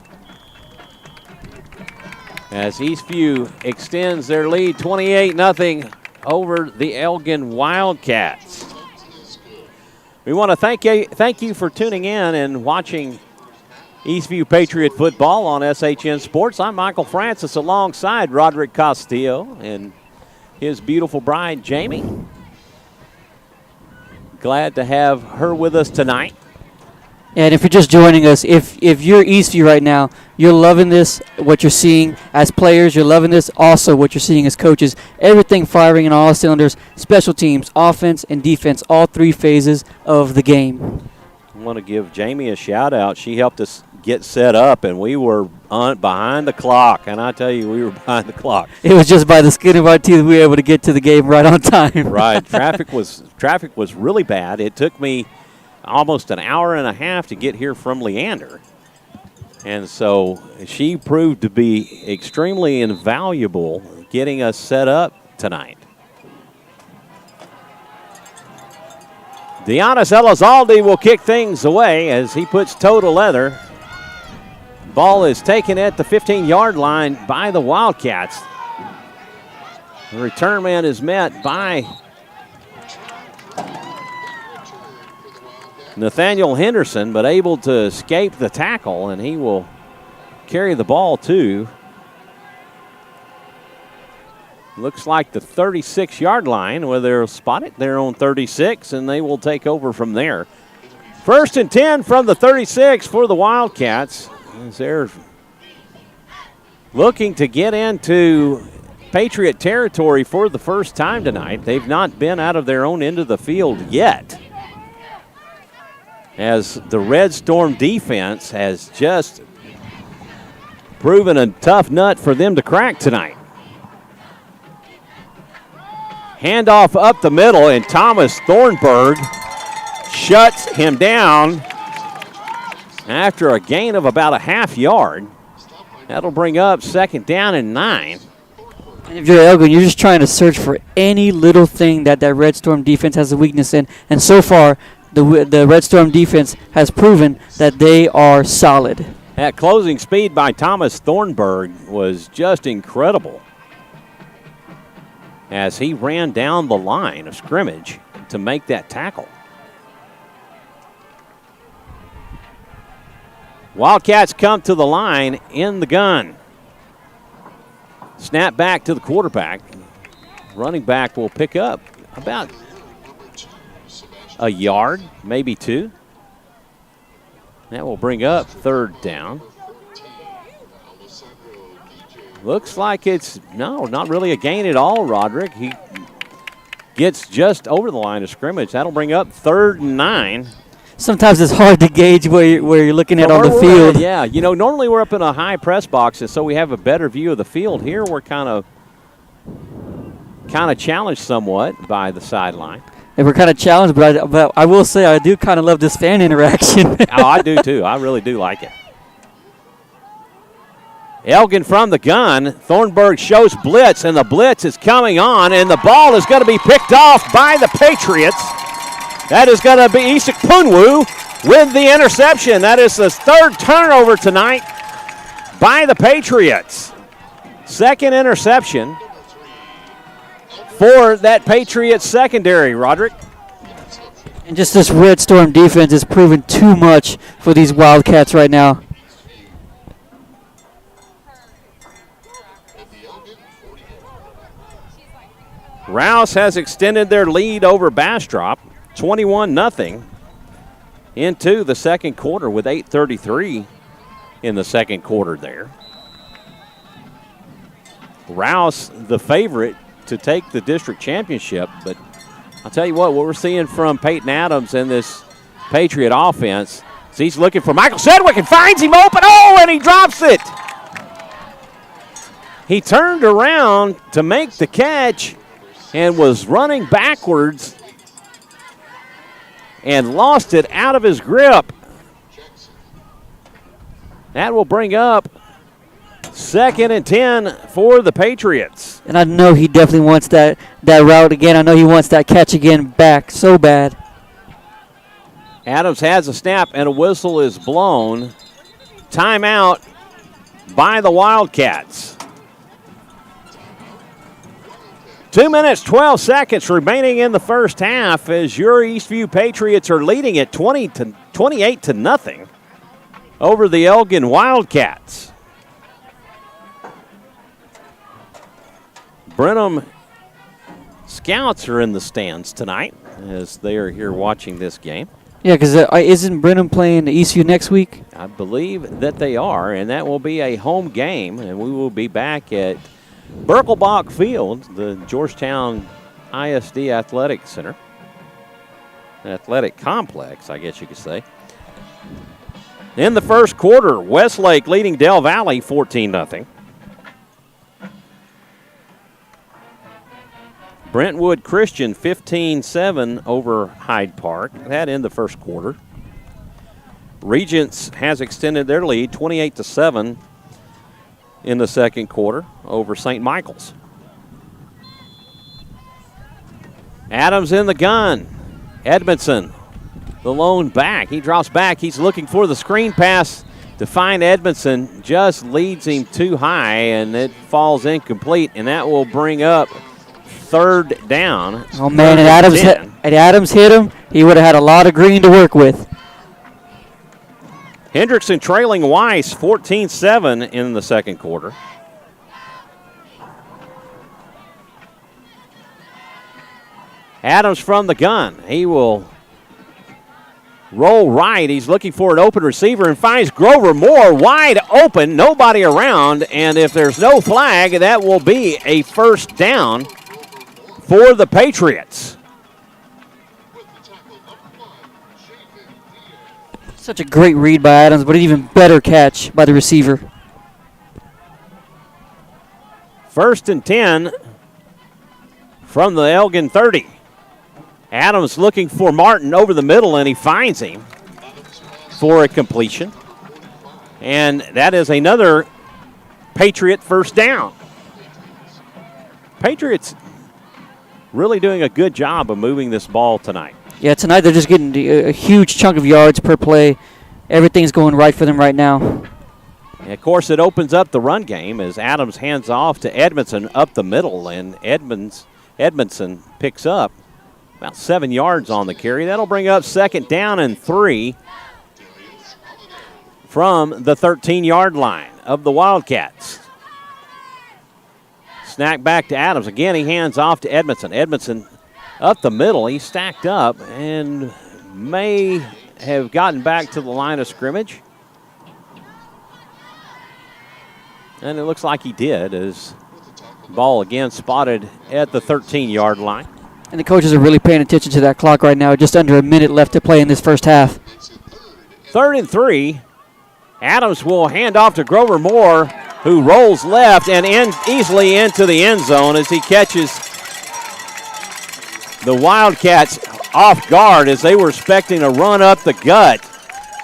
As Eastview extends their lead 28-0 over the Elgin Wildcats. We want to thank you for tuning in and watching Eastview Patriot football on SHN Sports. I'm Michael Francis alongside Roderick Castillo and his beautiful bride, Jamie. Glad to have her with us tonight. And if you're just joining us, if you're Eastview right now, you're loving this, what you're seeing as players. You're loving this also, what you're seeing as coaches. Everything firing in all cylinders, special teams, offense, and defense, all three phases of the game. I want to give Jamie a shout-out. She helped us get set up, and we were behind the clock. And I tell you, we were behind the clock. It was just by the skin of our teeth we were able to get to the game right on time. Right. Traffic was really bad. It took me almost an hour and a half to get here from Leander. And so she proved to be extremely invaluable getting us set up tonight. Giannis Elizalde will kick things away as he puts toe to leather. Ball is taken at the 15-yard line by the Wildcats. The return man is met by Nathaniel Henderson, but able to escape the tackle, and he will carry the ball to, looks like the 36-yard line, where they'll spot it there on 36, and they will take over from there. 1st and 10 from the 36 for the Wildcats, as they're looking to get into Patriot territory for the first time tonight. They've not been out of their own end of the field yet, as the Red Storm defense has just proven a tough nut for them to crack tonight. Handoff up the middle, and Thomas Thornburg shuts him down after a gain of about a half yard. That'll bring up 2nd down and 9. And if you're Elgin, you're just trying to search for any little thing that Red Storm defense has a weakness in, and so far, the Red Storm defense has proven that they are solid. That closing speed by Thomas Thornburg was just incredible as he ran down the line of scrimmage to make that tackle. Wildcats come to the line in the gun. Snap back to the quarterback. Running back will pick up about a yard, maybe 2. That will bring up 3rd down. Looks like it's, no, not really a gain at all, Roderick. He gets just over the line of scrimmage. That'll bring up 3rd and 9. Sometimes it's hard to gauge where you're looking at on the field. Yeah, you know, normally we're up in a high press box, and so we have a better view of the field. Here we're kind of challenged somewhat by the sideline. And we're kind of challenged, but I will say I do kind of love this fan interaction. Oh, I do too. I really do like it. Elgin from the gun. Thornburg shows blitz, and the blitz is coming on, and the ball is going to be picked off by the Patriots. That is going to be Isak Punwu with the interception. That is the 3rd turnover tonight by the Patriots. 2nd interception for that Patriots secondary, Roderick. And just this Red Storm defense is proving too much for these Wildcats right now. Rouse has extended their lead over Bastrop, 21-0 into the second quarter with 8:33 in the second quarter there. Rouse, the favorite to take the district championship, but I'll tell you what we're seeing from Peyton Adams in this Patriot offense is he's looking for Michael Sedgwick and finds him open. Oh, and he drops it. He turned around to make the catch and was running backwards and lost it out of his grip. That will bring up 2nd and 10 for the Patriots. And I know he definitely wants that route again. I know he wants that catch again back so bad. Adams has a snap and a whistle is blown. Timeout by the Wildcats. 2 minutes, 12 seconds remaining in the first half as your Eastview Patriots are leading at 28-0 over the Elgin Wildcats. Brenham Scouts are in the stands tonight as they are here watching this game. Yeah, because isn't Brenham playing Eastview next week? I believe that they are, and that will be a home game, and we will be back at Birkelbach Field, the Georgetown ISD Athletic Center. Athletic complex, I guess you could say. In the first quarter, Westlake leading Del Valley 14-0. Brentwood Christian 15-7 over Hyde Park. That in the first quarter. Regents has extended their lead 28-7 in the second quarter over St. Michael's. Adams in the gun. Edmondson, the lone back. He drops back. He's looking for the screen pass to find Edmondson. Just leads him too high, and it falls incomplete, and that will bring up third down. Oh, man, and Adams hit him. He would have had a lot of green to work with. Hendrickson trailing Weiss 14-7 in the second quarter. Adams from the gun. He will roll right. He's looking for an open receiver and finds Grover Moore wide open, nobody around, and if there's no flag, that will be a first down for the Patriots. Such a great read by Adams, but an even better catch by the receiver. 1st and 10 from the Elgin 30. Adams looking for Martin over the middle, and he finds him for a completion. And that is another Patriot first down. Patriots really doing a good job of moving this ball tonight. Yeah, tonight they're just getting a huge chunk of yards per play. Everything's going right for them right now. And of course, it opens up the run game as Adams hands off to Edmondson up the middle, and Edmondson picks up about 7 yards on the carry. That'll bring up 2nd down and 3 from the 13-yard line of the Wildcats. Snack back to Adams. Again, he hands off to Edmondson. Edmondson up the middle. He's stacked up and may have gotten back to the line of scrimmage. And it looks like he did, as ball again spotted at the 13-yard line. And the coaches are really paying attention to that clock right now. Just under a minute left to play in this first half. 3rd and 3. Adams will hand off to Grover Moore, who rolls left and easily into the end zone as he catches the Wildcats off guard as they were expecting a run up the gut.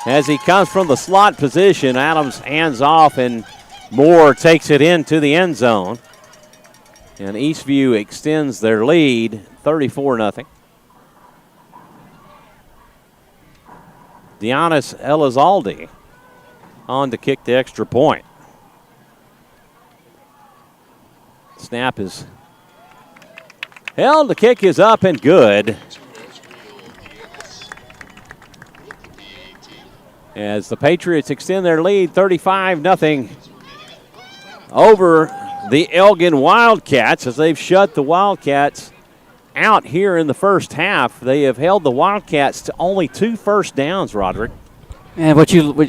As he comes from the slot position, Adams hands off and Moore takes it into the end zone. And Eastview extends their lead 34-0. Giannis Elizalde on to kick the extra point. Snap is held. The kick is up and good. As the Patriots extend their lead 35-0 over the Elgin Wildcats, as they've shut the Wildcats out here in the first half. They have held the Wildcats to only 2 first downs, Roderick. And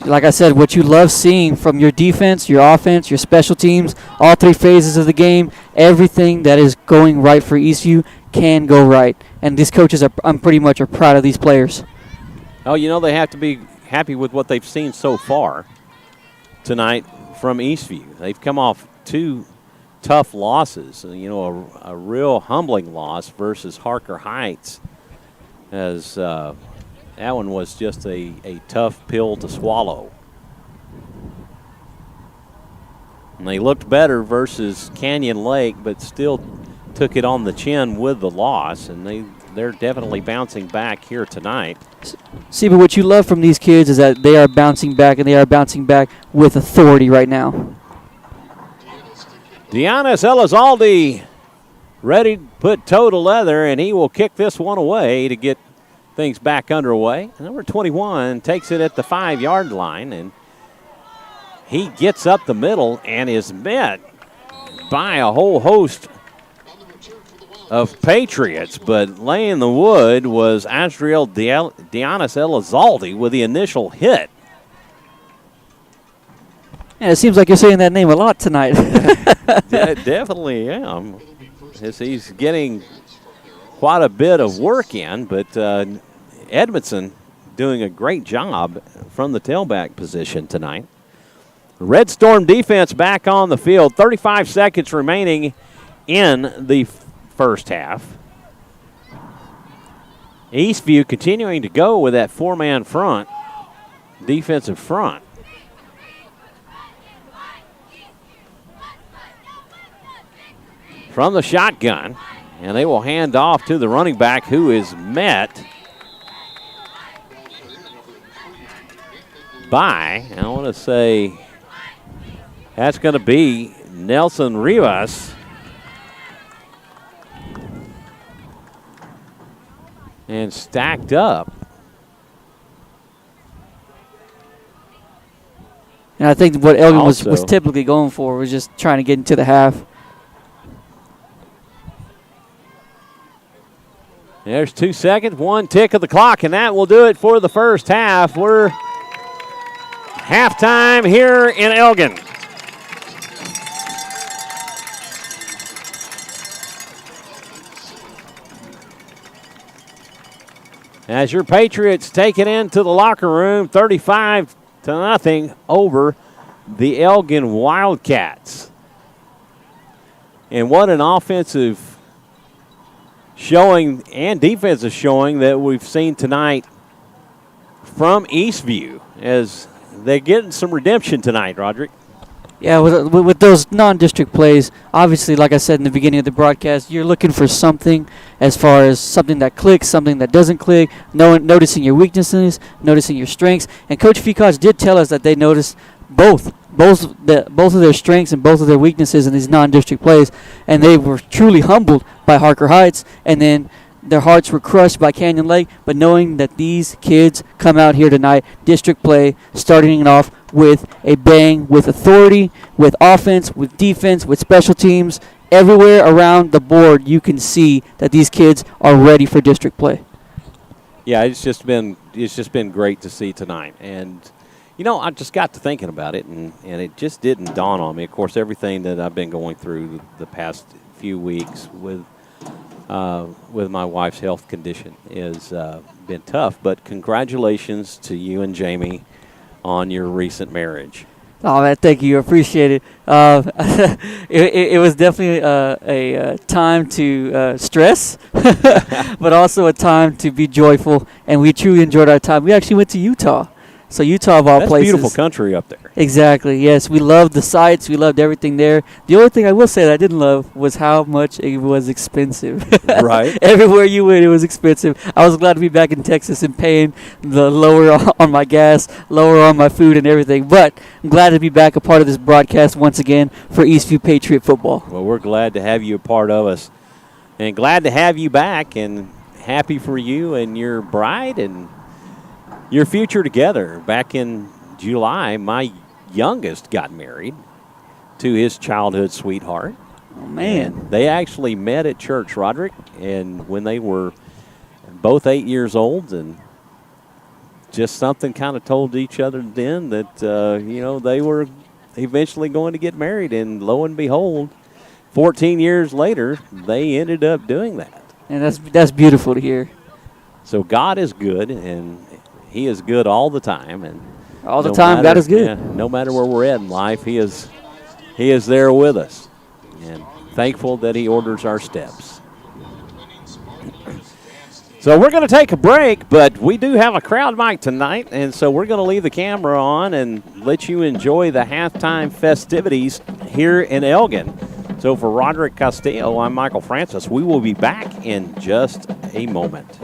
like I said, what you love seeing from your defense, your offense, your special teams, all 3 phases of the game, everything that is going right for Eastview can go right. And these coaches are pretty much proud of these players. Oh, you know, they have to be happy with what they've seen so far tonight from Eastview. They've come off 2 tough losses, you know, a real humbling loss versus Harker Heights, as that one was just a tough pill to swallow. And they looked better versus Canyon Lake, but still took it on the chin with the loss, and they're definitely bouncing back here tonight. See, but what you love from these kids is that they are bouncing back, and they are bouncing back with authority right now. Giannis Elizalde ready to put toe to leather, and he will kick this one away to get things back underway. Number 21 takes it at the 5-yard line, and he gets up the middle and is met by a whole host of Patriots, but laying the wood was Asriel Dianis Elizalde with the initial hit. Yeah, it seems like you're saying that name a lot tonight. Definitely am. As he's getting quite a bit of work in, but Edmondson doing a great job from the tailback position tonight. Red Storm defense back on the field. 35 seconds remaining in the first half. Eastview continuing to go with that four-man front, defensive front. From the shotgun, and they will hand off to the running back, who is met by, I want to say, that's going to be Nelson Rivas. And stacked up. And I think what Elgin was typically going for was just trying to get into the half. There's 2 seconds, 1 tick of the clock, and that will do it for the first half. We're halftime here in Elgin. As your Patriots take it into the locker room, 35-0 over the Elgin Wildcats. And what an offensive showing and defensive showing that we've seen tonight from Eastview, as they're getting some redemption tonight, Roderick. Yeah, with those non-district plays, obviously, like I said in the beginning of the broadcast, you're looking for something as far as something that clicks, something that doesn't click, noticing your weaknesses, noticing your strengths. And Coach Fecoch did tell us that they noticed both of their strengths and both of their weaknesses in these non-district plays, and they were truly humbled by Harker Heights, and then their hearts were crushed by Canyon Lake. But knowing that these kids come out here tonight, district play, starting it off with a bang, with authority, with offense, with defense, with special teams, everywhere around the board, you can see that these kids are ready for district play. Yeah, it's just been great to see tonight. And you know, I just got to thinking about it, and it just didn't dawn on me. Of course, everything that I've been going through the past few weeks with my wife's health condition has been tough. But congratulations to you and Jamie on your recent marriage. Oh, man, thank you. I appreciate it. It was definitely a time to stress, but also a time to be joyful, and we truly enjoyed our time. We actually went to Utah. So Utah of all That's places. Beautiful country up there. Exactly, yes. We loved the sights. We loved everything there. The only thing I will say that I didn't love was how much it was expensive. Right. Everywhere you went, it was expensive. I was glad to be back in Texas and paying the lower on my gas, lower on my food and everything. But I'm glad to be back a part of this broadcast once again for Eastview Patriot football. Well, we're glad to have you a part of us, and glad to have you back, and happy for you and your bride and your future together. Back in July, my youngest got married to his childhood sweetheart. Oh, man. And they actually met at church, Roderick, and when they were both 8 years old, and just something kind of told each other then that, they were eventually going to get married. And lo and behold, 14 years later, they ended up doing that. And that's beautiful to hear. So God is good, and He is good all the time, and all the time God is good. Yeah, no matter where we're at in life, He is there with us, and thankful that He orders our steps. So we're going to take a break, but we do have a crowd mic tonight, and so we're going to leave the camera on and let you enjoy the halftime festivities here in Elgin. So for Roderick Castillo, I'm Michael Francis. We will be back in just a moment.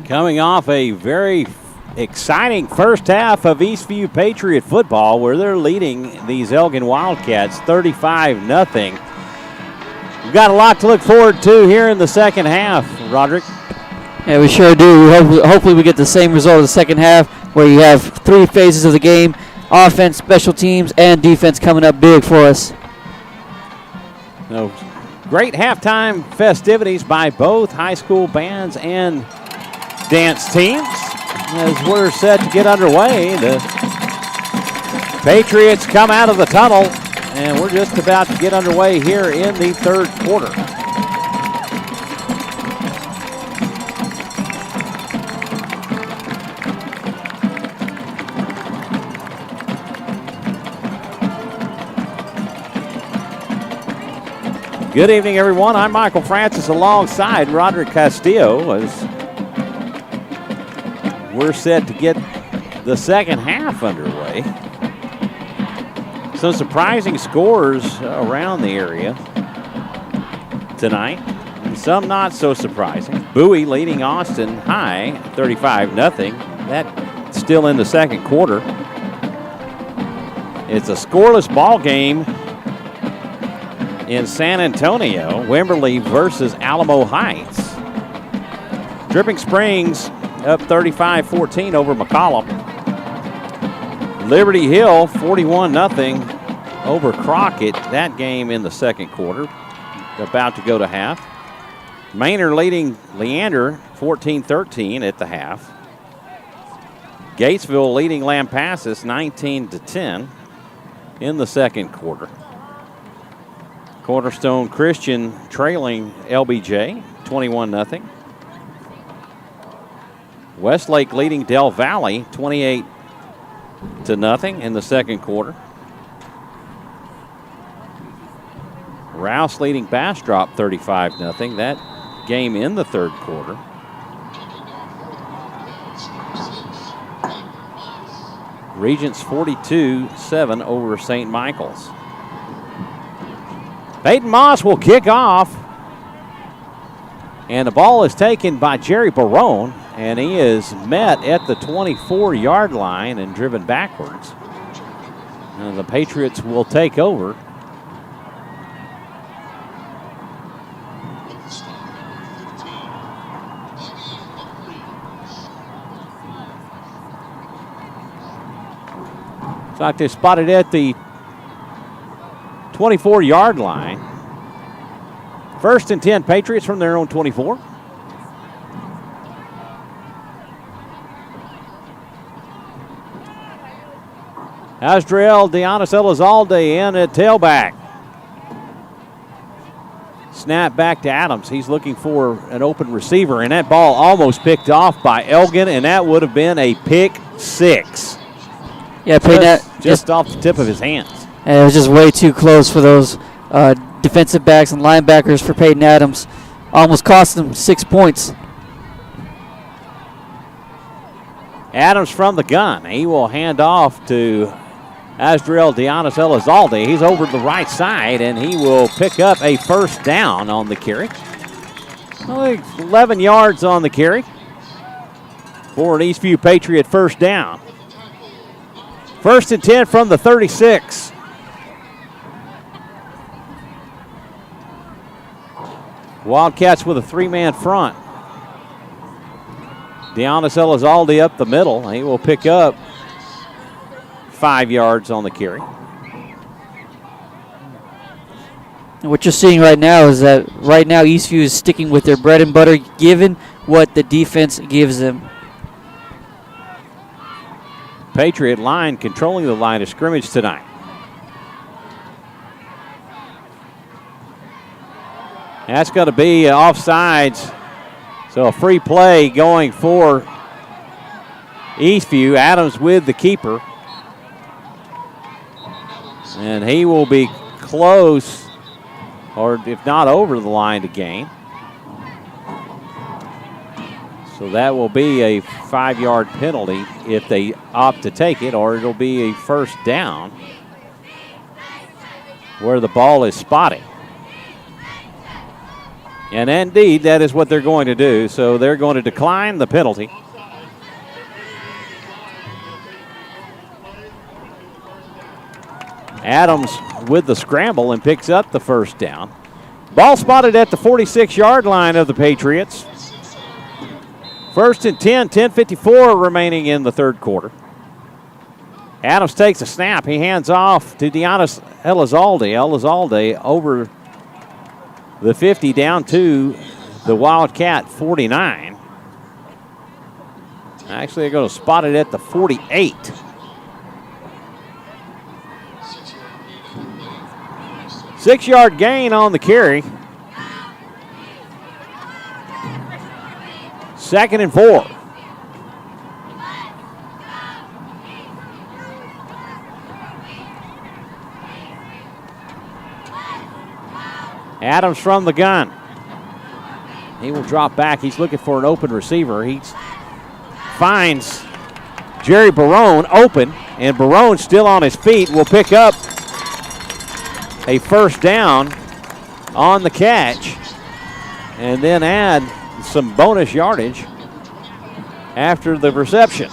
Coming off a very exciting first half of Eastview Patriot football where they're leading these Elgin Wildcats 35-0. We've got a lot to look forward to here in the second half, Roderick. Yeah, we sure do. Hopefully we get the same result of the second half where you have 3 phases of the game, offense, special teams, and defense coming up big for us. No, great halftime festivities by both high school bands and dance teams. As we're set to get underway, the Patriots come out of the tunnel, and we're just about to get underway here in the third quarter. Good evening, everyone. I'm Michael Francis alongside Roderick Castillo as we're set to get the second half underway. Some surprising scores around the area tonight, and some not so surprising. Bowie leading Austin High 35-0. That's still in the second quarter. It's a scoreless ball game in San Antonio, Wimberley versus Alamo Heights. Dripping Springs up 35-14 over McCollum. Liberty Hill 41-0 over Crockett. That game in the second quarter, about to go to half. Manor leading Leander 14-13 at the half. Gatesville leading Lampasas 19-10 in the second quarter. Cornerstone Christian trailing LBJ 21-0. Westlake leading Del Valley 28-0 in the second quarter. Rouse leading Bastrop 35-0. That game in the third quarter. Regents 42-7 over St. Michael's. Peyton Moss will kick off. And the ball is taken by Jerry Barone, and he is met at the 24-yard line and driven backwards. And the Patriots will take over. Looks like they spotted at the 24-yard line. First and 10 Patriots from their own 24. Asdriel Dionis Elizalde in at tailback. Snap back to Adams. He's looking for an open receiver, and that ball almost picked off by Elgin, and that would have been a pick six. Yeah, just off the tip of his hands. And it was just way too close for those defensive backs and linebackers for Peyton Adams. Almost cost them 6 points. Adams from the gun. He will hand off to Asdriel Dionis Elizalde. He's over to the right side, and he will pick up a first down on the carry. Only 11 yards on the carry for an Eastview Patriot first down. First and 10 from the 36. Wildcats with a 3-man front. Dionis Elizalde up the middle. He will pick up 5 yards on the carry. And what you're seeing right now is that right now Eastview is sticking with their bread and butter, given what the defense gives them. Patriot line controlling the line of scrimmage tonight. That's going to be offsides. So a free play going for Eastview. Adams with the keeper. And he will be close, or if not over the line to gain. So that will be a 5-yard penalty if they opt to take it, or it'll be a first down where the ball is spotted. And indeed, that is what they're going to do. So they're going to decline the penalty. Adams with the scramble and picks up the first down. Ball spotted at the 46-yard line of the Patriots. First and 10, 10:54 remaining in the third quarter. Adams takes a snap. He hands off to Giannis Elizalde. Elizalde over the 50 down to the Wildcat 49. Actually, they're going to spot it at the 48. Six-yard gain on the carry. Second and 4. Adams from the gun. He will drop back. He's looking for an open receiver. He finds Jerry Barone open, and Barone still on his feet will pick up a first down on the catch and then add some bonus yardage after the reception.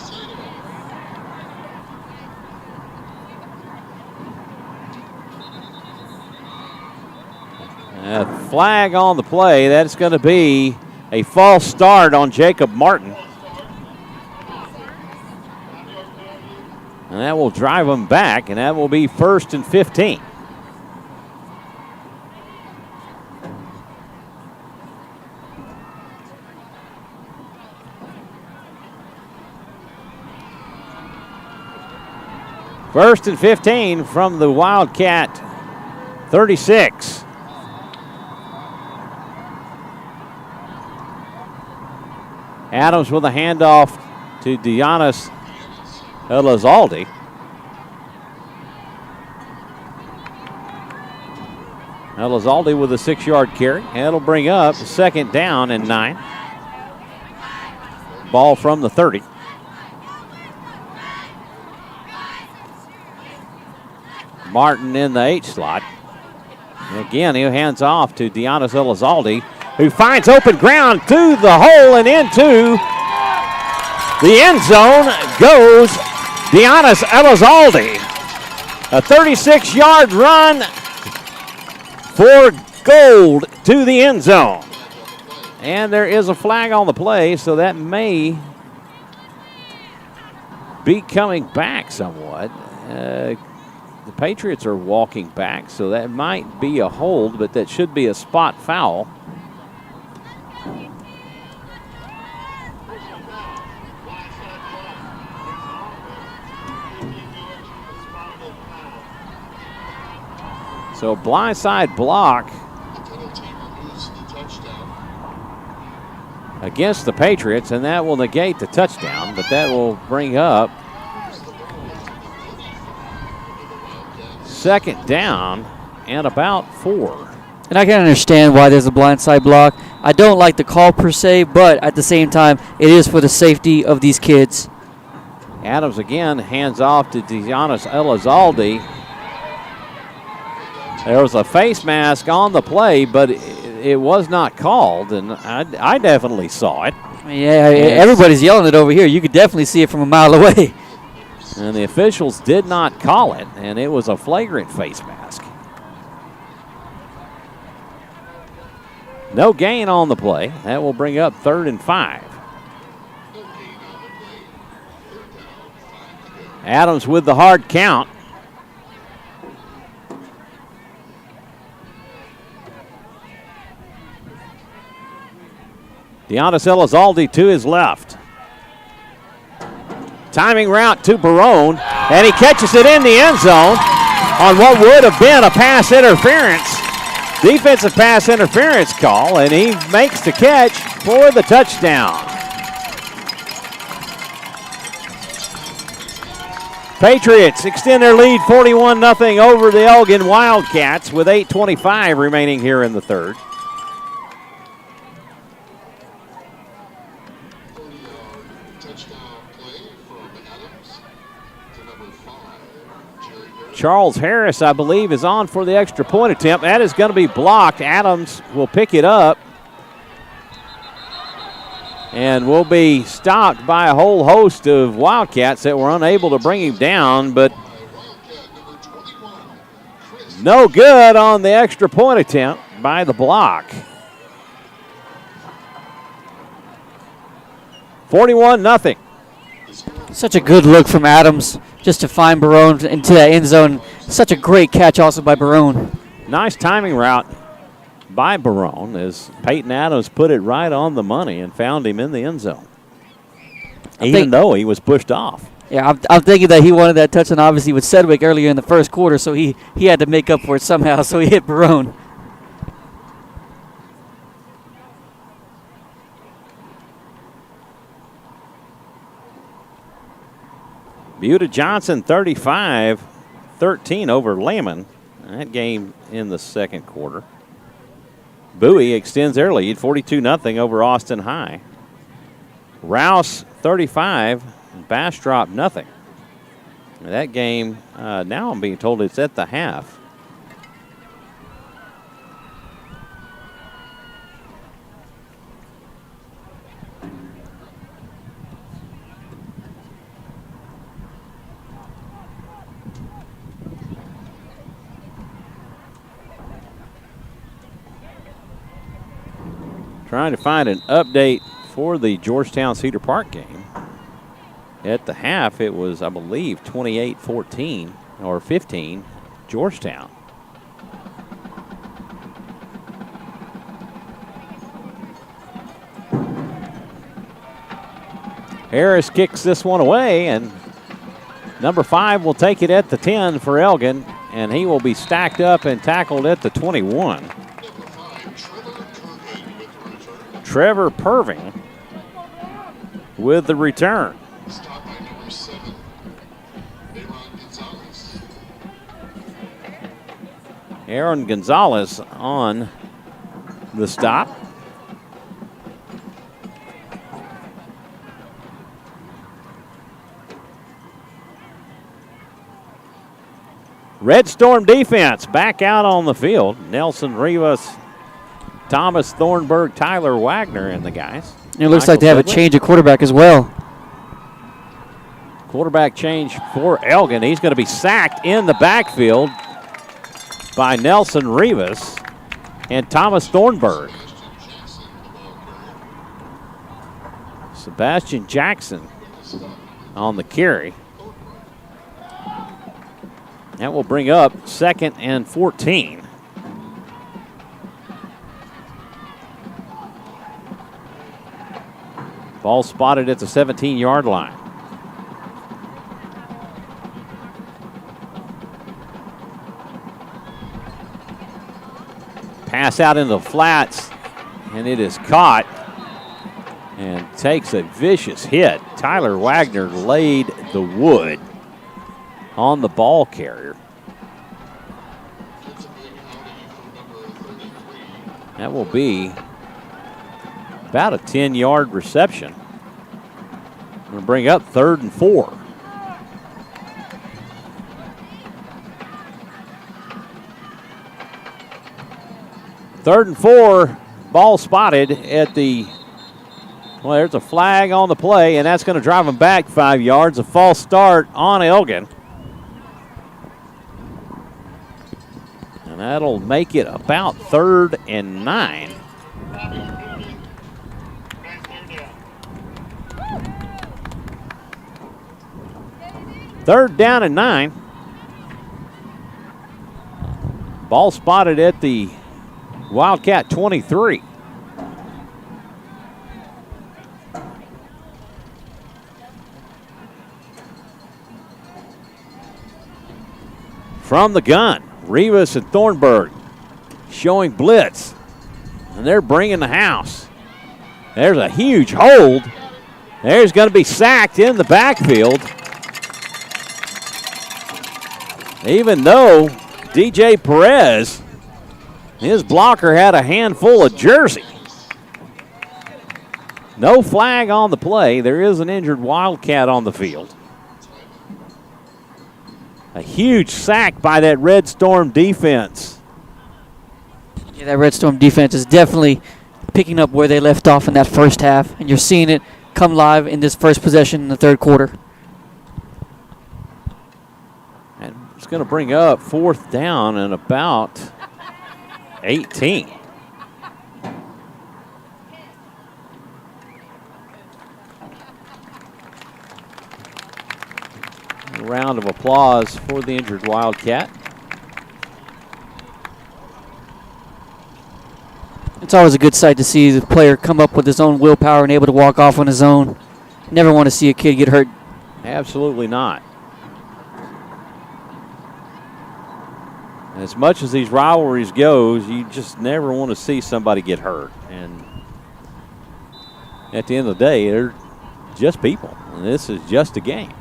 A flag on the play. That's going to be a false start on Jacob Martin. And that will drive him back, and that will be first and 15. First and 15 from the Wildcat 36. Adams with a handoff to Giannis Elizalde. Elizalde with a 6-yard carry. That'll bring up second down and 9. Ball from the 30. Martin in the H slot. And again, he hands off to Giannis Elizalde, who finds open ground to the hole and into the end zone goes Giannis Elizalde. A 36-yard run for gold to the end zone. And there is a flag on the play, so that may be coming back somewhat. The Patriots are walking back, so that might be a hold, but that should be a spot foul. So blindside block against the Patriots, and that will negate the touchdown, but that will bring up second down and about 4. And I can understand why there's a blindside block. I don't like the call per se, but at the same time, it is for the safety of these kids. Adams again hands off to Giannis Elizalde. There was a face mask on the play, but it was not called, and I definitely saw it. Yeah, everybody's yelling it over here. You could definitely see it from a mile away. And the officials did not call it, and it was a flagrant face mask. No gain on the play. That will bring up third and 5. Adams with the hard count. Giannis Elizalde to his left. Timing route to Barone, and he catches it in the end zone on what would have been a pass interference, defensive pass interference call, and he makes the catch for the touchdown. Patriots extend their lead 41-0 over the Elgin Wildcats with 8:25 remaining here in the third. Charles Harris, I believe, is on for the extra point attempt. That is going to be blocked. Adams will pick it up and will be stopped by a whole host of Wildcats that were unable to bring him down, but no good on the extra point attempt by the block. 41-0. Such a good look from Adams just to find Barone into that end zone. Such a great catch also by Barone. Nice timing route by Barone as Peyton Adams put it right on the money and found him in the end zone, even though he was pushed off. Yeah, I'm thinking that he wanted that touchdown obviously with Sedgwick earlier in the first quarter, so he had to make up for it somehow, so he hit Barone. Buda Johnson 35-13 over Lamon. That game in the second quarter. Bowie extends their lead 42-0 over Austin High. Rouse 35, Bastrop nothing. That game, now I'm being told it's at the half. Trying to find an update for the Georgetown-Cedar Park game. At the half, it was, I believe, 28-14 or 15, Georgetown. Harris kicks this one away, and number 5 will take it at the 10 for Elgin, and he will be stacked up and tackled at the 21. Trevor Purving with the return. Aaron Gonzalez on the stop. Red Storm defense back out on the field. Nelson Rivas, Thomas Thornburg, Tyler Wagner, and the guys. It looks like they have a change of quarterback as well. Quarterback change for Elgin. He's going to be sacked in the backfield by Nelson Rivas and Thomas Thornburg. Sebastian Jackson on the carry. That will bring up 2nd and 14. Ball spotted at the 17-yard line. Pass out into the flats, and it is caught and takes a vicious hit. Tyler Wagner laid the wood on the ball carrier. That will be about a 10-yard reception. I'm going to bring up 3rd and 4. Third and 4, ball spotted at the, well, there's a flag on the play, and that's going to drive them back 5 yards. A false start on Elgin. And that'll make it about 3rd and 9. Third down and 9. Ball spotted at the Wildcat 23. From the gun, Rivas and Thornburg showing blitz, and they're bringing the house. There's a huge hold. There's going to be sacked in the backfield. Even though DJ Perez, his blocker, had a handful of jersey. No flag on the play. There is an injured Wildcat on the field. A huge sack by that Red Storm defense. Yeah, that Red Storm defense is definitely picking up where they left off in that first half, and you're seeing it come live in this first possession in the third quarter. And it's going to bring up 4th down and about 18. A round of applause for the injured Wildcat. It's always a good sight to see the player come up with his own willpower and able to walk off on his own. Never want to see a kid get hurt. Absolutely not. As much as these rivalries goes, you just never want to see somebody get hurt. And at the end of the day, they're just people. And this is just a game.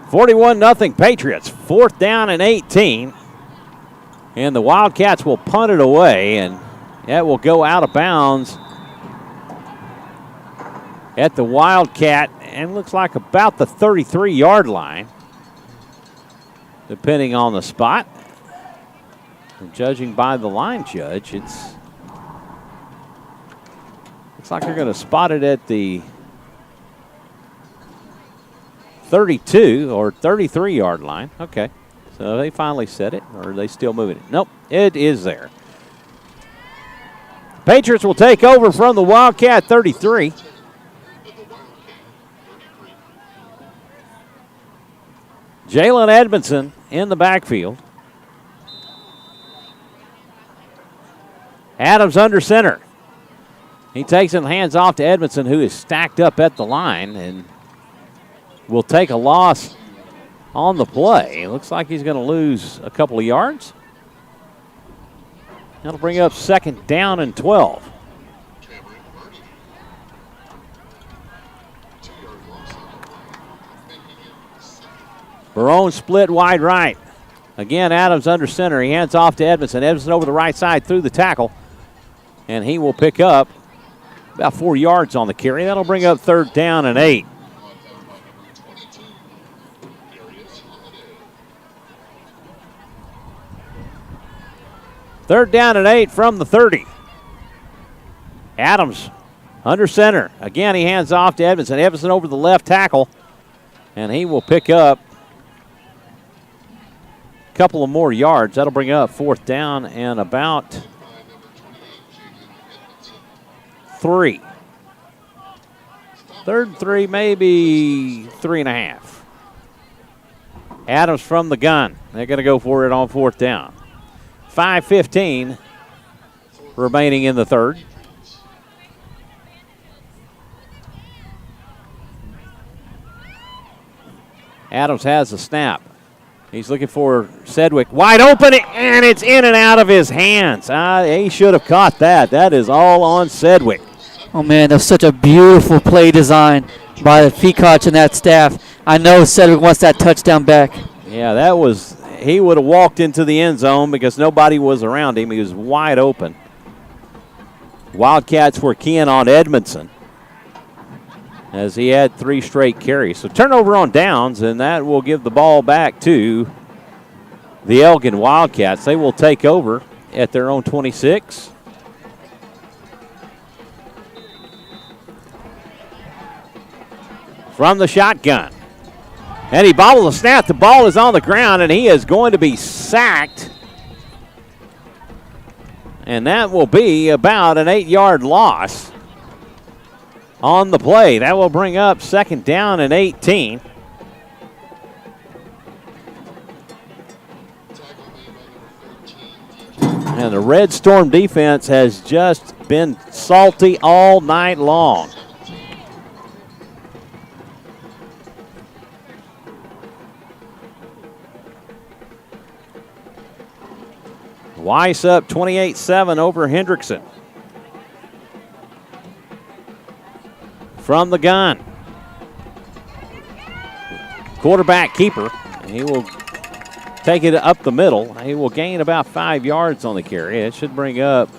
41-0 Patriots. 4th down and 18. And the Wildcats will punt it away, and that will go out of bounds at the Wildcat, and looks like about the 33-yard line, depending on the spot. And judging by the line judge, looks like they're going to spot it at the 32 or 33-yard line. Okay. So they finally set it, or are they still moving it? Nope, it is there. Patriots will take over from the Wildcat 33. Jalen Edmondson in the backfield. Adams under center. He takes it and hands off to Edmondson, who is stacked up at the line and will take a loss on the play. It looks like he's going to lose a couple of yards. That'll bring up 2nd down and 12. Barone split wide right. Again, Adams under center. He hands off to Edmondson. Edmondson over the right side through the tackle. And he will pick up about 4 yards on the carry. That'll bring up 3rd down and 8. Third down and 8 from the 30. Adams under center. Again, he hands off to Edmondson. Edmondson over the left tackle. And he will pick up a couple of more yards. That'll bring up 4th down and about 3. 3rd and 3, maybe 3.5. Adams from the gun. They're going to go for it on 4th down. 5:15 remaining in the third. Adams has the snap. He's looking for Sedgwick. Wide open, and it's in and out of his hands. He should have caught that. That is all on Sedgwick. Oh, man, that was such a beautiful play design by the feet coach and that staff. I know Sedgwick wants that touchdown back. Yeah, that was... He would have walked into the end zone because nobody was around him. He was wide open. Wildcats were keying on Edmondson as he had 3 straight carries. So turnover on downs, and that will give the ball back to the Elgin Wildcats. They will take over at their own 26. From the shotgun. And he bobbles the snap. The ball is on the ground, and he is going to be sacked. And that will be about an 8-yard loss on the play. That will bring up 2nd down and 18. And the Red Storm defense has just been salty all night long. Weiss up 28-7 over Hendrickson. From the gun. Quarterback keeper. He will take it up the middle. He will gain about 5 yards on the carry. It should bring up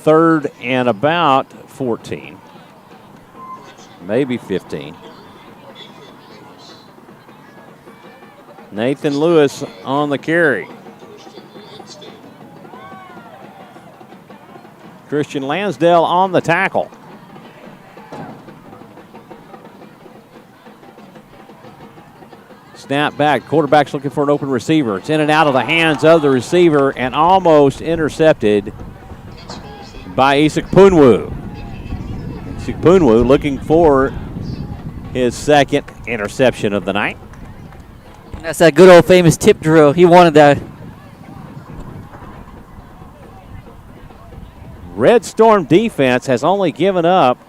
3rd and about 14. Maybe 15. Nathan Lewis on the carry. Christian Lansdale on the tackle. Snap back. Quarterback's looking for an open receiver. It's in and out of the hands of the receiver and almost intercepted by Isak Punwu. Isak Punwu looking for his second interception of the night. That's that good old famous tip drill. He wanted that. Red Storm defense has only given up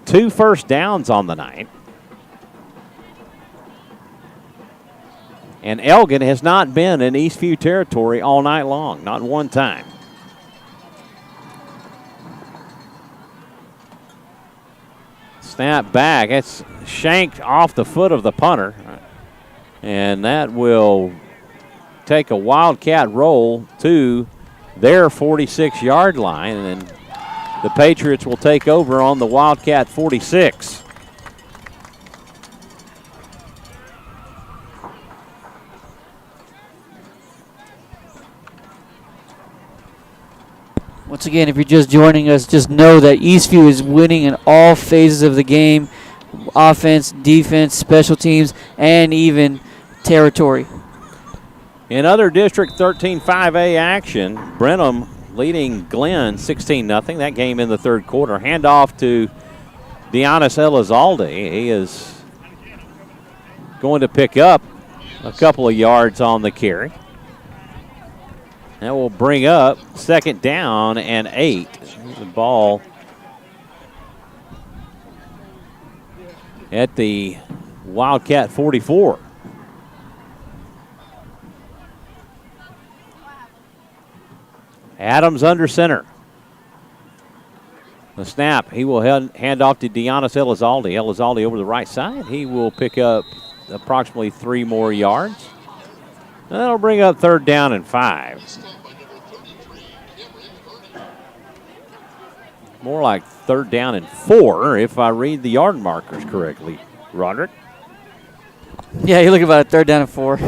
2 first downs on the night. And Elgin has not been in Eastview territory all night long, not one time. Snap back. It's shanked off the foot of the punter. And that will take a Wildcat roll to their 46-yard line. And then the Patriots will take over on the Wildcat 46. Once again, if you're just joining us, just know that Eastview is winning in all phases of the game: offense, defense, special teams, and even territory. In other District 13-5A action, Brenham leading Glenn 16-0. That game in the third quarter. Handoff to Deonis Elizalde. He is going to pick up a couple of yards on the carry. That will bring up 2nd down and 8. The ball at the Wildcat 44. Adams under center. The snap, he will hand off to Deonis Elizalde. Elizalde over the right side. He will pick up approximately 3 more yards. That'll bring up 3rd down and 5. More like 3rd down and 4 if I read the yard markers correctly. Roderick? Yeah, you're looking about a 3rd down and 4.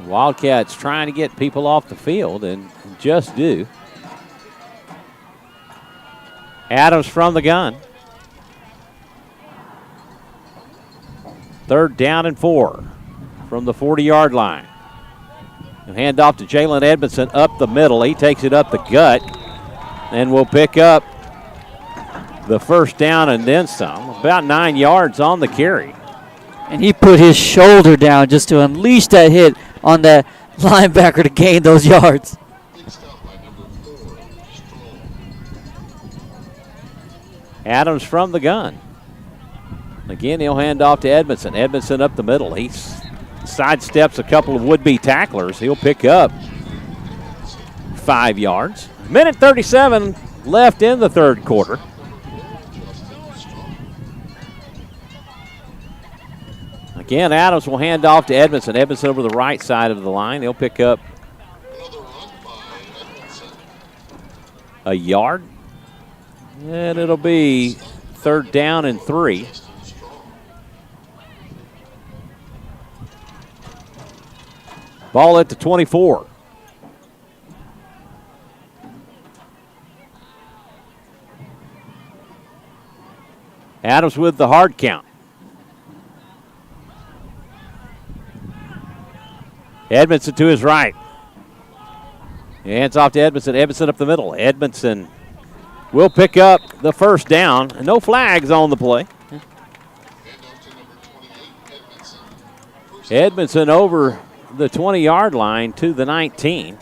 Wildcats trying to get people off the field and just do. Adams from the gun. 3rd down and 4 from the 40-yard line. And hand off to Jalen Edmondson up the middle. He takes it up the gut and will pick up the 1st down and then some. About 9 yards on the carry. And he put his shoulder down just to unleash that hit on that linebacker to gain those yards. Adams from the gun. Again, he'll hand off to Edmondson. Edmondson up the middle. He sidesteps a couple of would-be tacklers. He'll pick up 5 yards. 1:37 left in the third quarter. Again, Adams will hand off to Edmondson. Edmondson over the right side of the line. He'll pick up a yard. And it'll be 3rd down and 3. Ball at the 24. Adams with the hard count. Edmondson to his right. He hands off to Edmondson. Edmondson up the middle. Edmondson will pick up the 1st down. No flags on the play. Edmondson over the 20-yard line to the 19.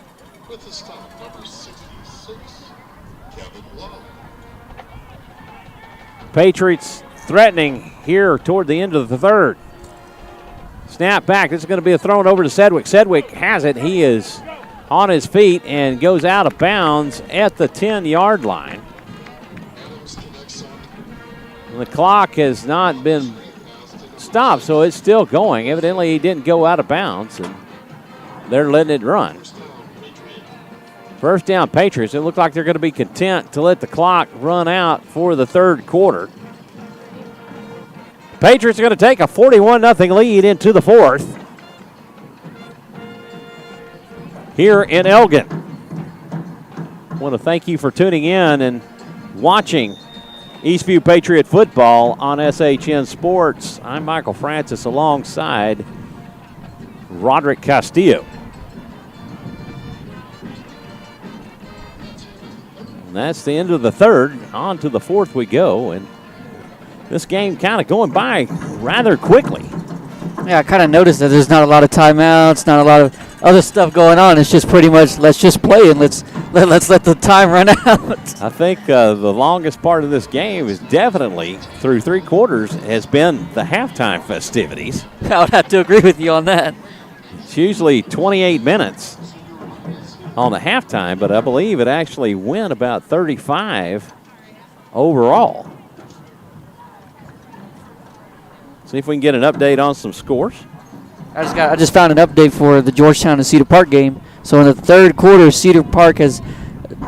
Patriots threatening here toward the end of the third. Snap back. This is going to be a thrown over to Sedgwick. Sedgwick has it. He is on his feet and goes out of bounds at the 10-yard line. The clock has not been stopped, so it's still going. Evidently, he didn't go out of bounds, and they're letting it run. 1st down, Patriots. It looked like they're going to be content to let the clock run out for the third quarter. Patriots are going to take a 41-0 lead into the fourth here in Elgin. I want to thank you for tuning in and watching Eastview Patriot football on SHN Sports. I'm Michael Francis alongside Roderick Castillo. And that's the end of the third. On to the fourth we go, and this game kind of going by rather quickly. Yeah, I kind of noticed that there's not a lot of timeouts, not a lot of other stuff going on. It's just pretty much let's just play and let's let the time run out. I think the longest part of this game is definitely through three quarters has been the halftime festivities. I would have to agree with you on that. It's usually 28 minutes on the halftime, but I believe it actually went about 35 overall. See if we can get an update on some scores. I just found an update for the Georgetown and Cedar Park game. So in the third quarter, Cedar Park has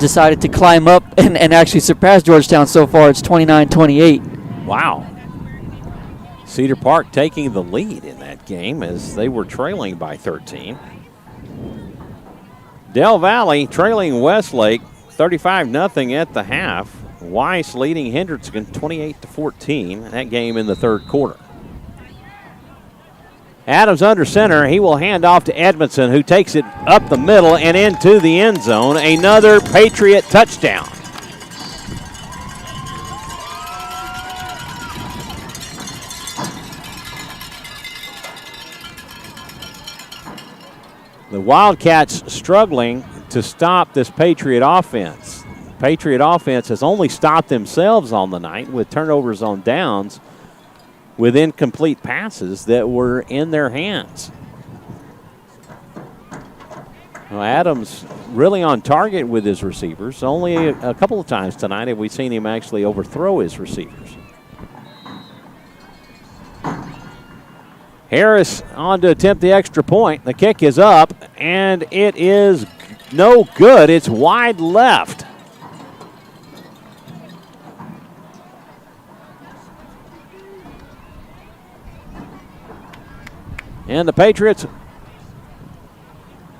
decided to climb up and actually surpass Georgetown so far. It's 29-28. Wow. Cedar Park taking the lead in that game as they were trailing by 13. Del Valley trailing Westlake 35-0 at the half. Weiss leading Hendrickson 28-14. That game in the third quarter. Adams under center. He will hand off to Edmondson, who takes it up the middle and into the end zone. Another Patriot touchdown. The Wildcats struggling to stop this Patriot offense. Patriot offense has only stopped themselves on the night with turnovers on downs, with incomplete passes that were in their hands. Well, Adams really on target with his receivers. Only a couple of times tonight have we seen him actually overthrow his receivers. Harris on to attempt the extra point. The kick is up, and it is no good. It's wide left. And the Patriots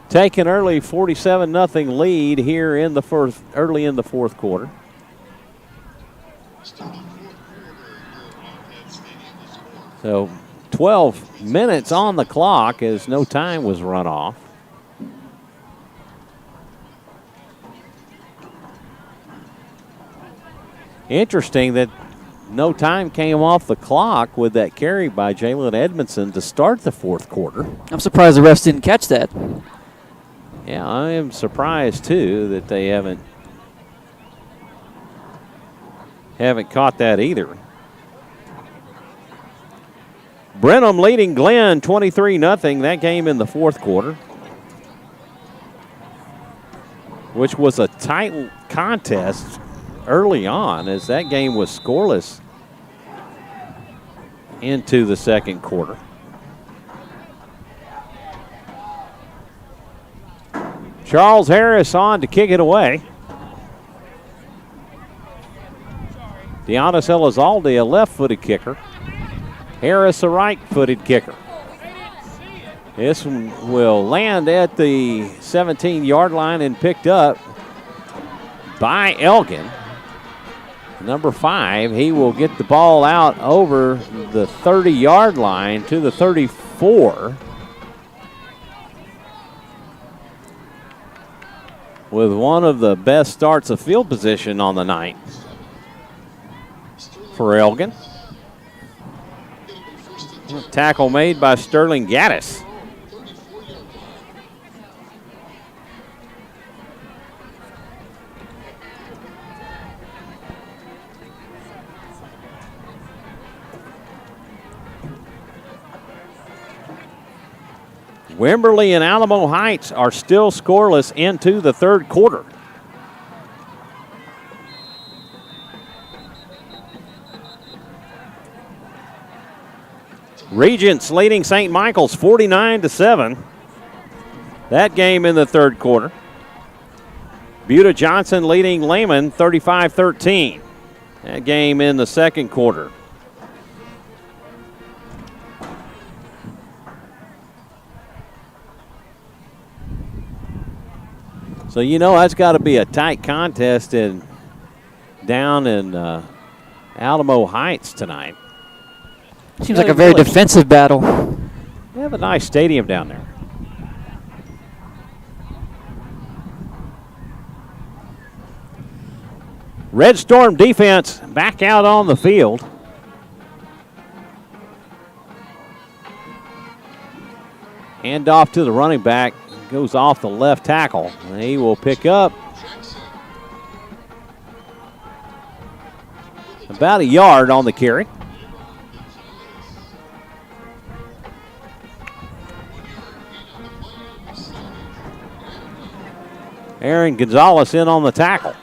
take an early 47-0 lead here in the early in the fourth quarter. So 12 minutes on the clock as no time was run off. Interesting that no time came off the clock with that carry by Jalen Edmondson to start the fourth quarter. I'm surprised the refs didn't catch that. Yeah, I am surprised too that they haven't caught that either. Brenham leading Glenn 23-0, that game in the fourth quarter, which was a tight contest early on as that game was scoreless into the second quarter. Charles Harris on to kick it away. Deonis Elizalde, a left-footed kicker. Harris, a right-footed kicker. This one will land at the 17-yard line and picked up by Elgin. Number 5, he will get the ball out over the 30-yard line to the 34. With one of the best starts of field position on the night for Elgin. Tackle made by Sterling Gaddis. Wimberley and Alamo Heights are still scoreless into the third quarter. Regents leading St. Michael's 49-7. That game in the third quarter. Buda Johnson leading Lehman 35-13. That game in the second quarter. So, you know, that's got to be a tight contest down in Alamo Heights tonight. Seems like a very defensive battle. They have a nice stadium down there. Red Storm defense back out on the field. Hand off to the running back. Goes off the left tackle. And he will pick up about a yard on the carry. Aaron Gonzalez in on the tackle.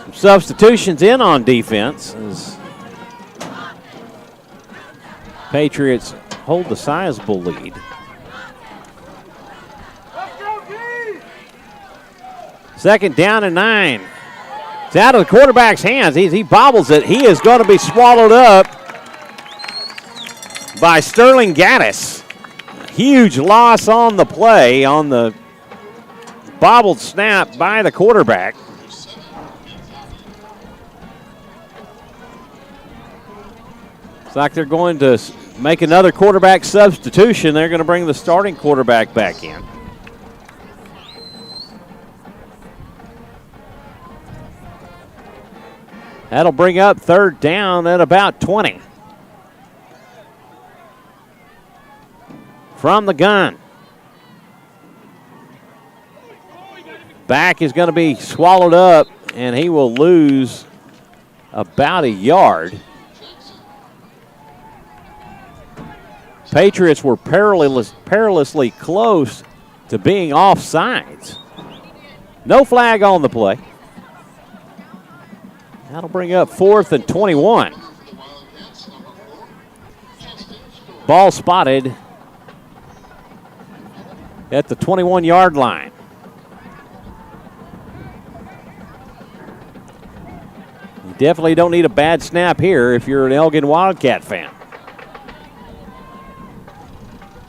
Some substitutions in on defense as Patriots hold the sizable lead. Second down and 9. It's out of the quarterback's hands. He bobbles it. He is going to be swallowed up by Sterling Gaddis. Huge loss on the play on the bobbled snap by the quarterback. It's like they're going to make another quarterback substitution. They're going to bring the starting quarterback back in. That'll bring up third down at about 20. From the gun. Back is going to be swallowed up, and he will lose about a yard. Patriots were perilously close to being offsides. No flag on the play. That'll bring up 4th and 21. Ball spotted at the 21-yard line. You definitely don't need a bad snap here if you're an Elgin Wildcat fan.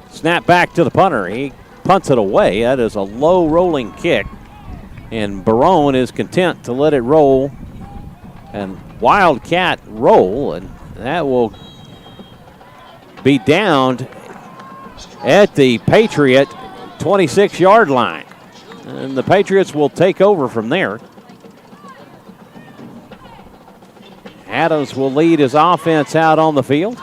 Snap back to the punter. He punts it away. That is a low rolling kick. And Barone is content to let it roll and Wildcat roll. And that will be downed at the Patriot 26-yard line. And the Patriots will take over from there. Adams will lead his offense out on the field.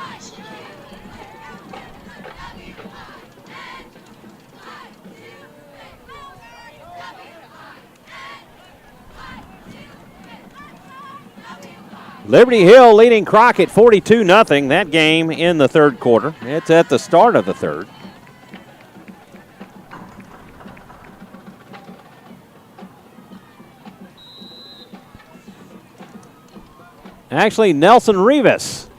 Liberty Hill leading Crockett 42-0. That game in the third quarter. It's at the start of the third. Actually, Nelson Rivas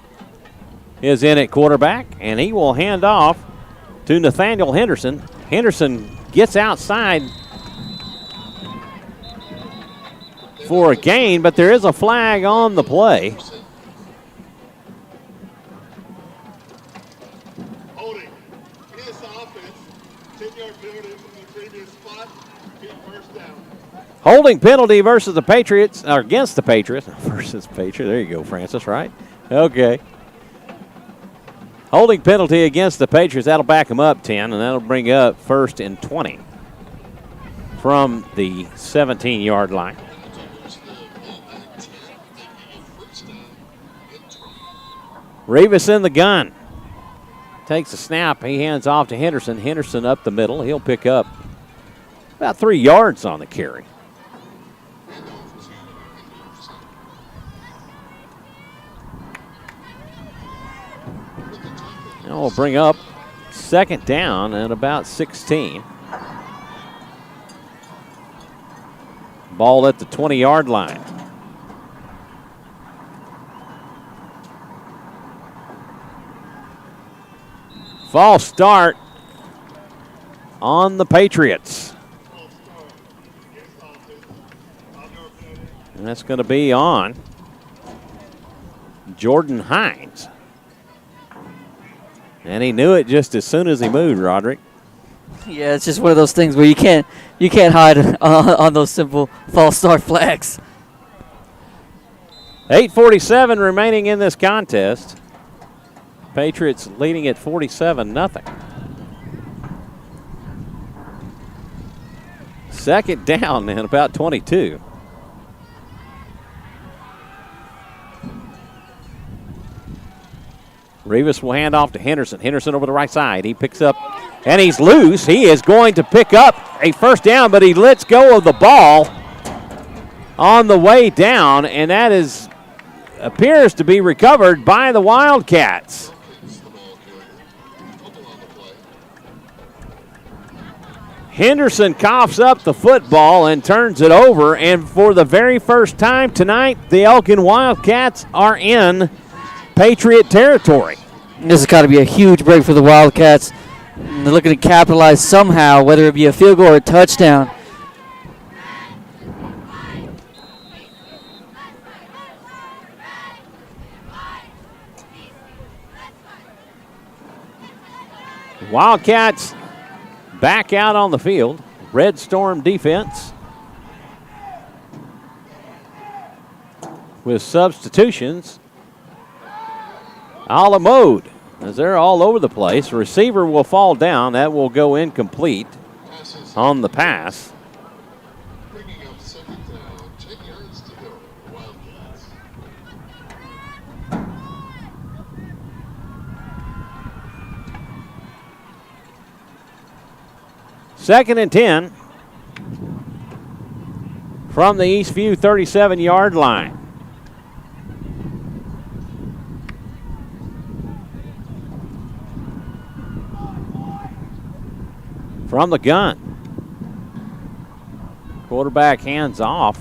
is in at quarterback, and he will hand off to Nathaniel Henderson. Henderson gets outside for a gain, but there is a flag on the play. Holding. His offense. 10-yard penalty from the previous spot. Get first down. Holding penalty versus the Patriots, or against the Patriots. Versus Patriots. There you go, Francis, right? Okay. Holding penalty against the Patriots. That'll back them up 10, and that'll bring up 1st and 20 from the 17-yard line. Rivas in the gun. Takes a snap. He hands off to Henderson. Henderson up the middle. He'll pick up about 3 yards on the carry. And we'll bring up second down at about 16. Ball at the 20-yard line. False start on the Patriots. And that's going to be on Jordan Hines. And he knew it just as soon as he moved, Roderick. Yeah, it's just one of those things where you can't hide on those simple false start flags. 8:47 remaining in this contest. Patriots leading at 47-0. Second down and about 22. Rivas will hand off to Henderson. Henderson over the right side. He picks up, and he's loose. He is going to pick up a first down, but he lets go of the ball on the way down, and that appears to be recovered by the Wildcats. Henderson coughs up the football and turns it over, and for the very first time tonight, the Elgin Wildcats are in Patriot territory. This has got to be a huge break for the Wildcats. They're looking to capitalize somehow, whether it be a field goal or a touchdown. Wildcats back out on the field. Red Storm defense with substitutions. A la mode, as they're all over the place. Receiver will fall down. That will go incomplete on the pass. Bringing up second down, 10 yards to go. Wildcats. Second and 10 from the Eastview 37-yard line. From the gun. Quarterback hands off.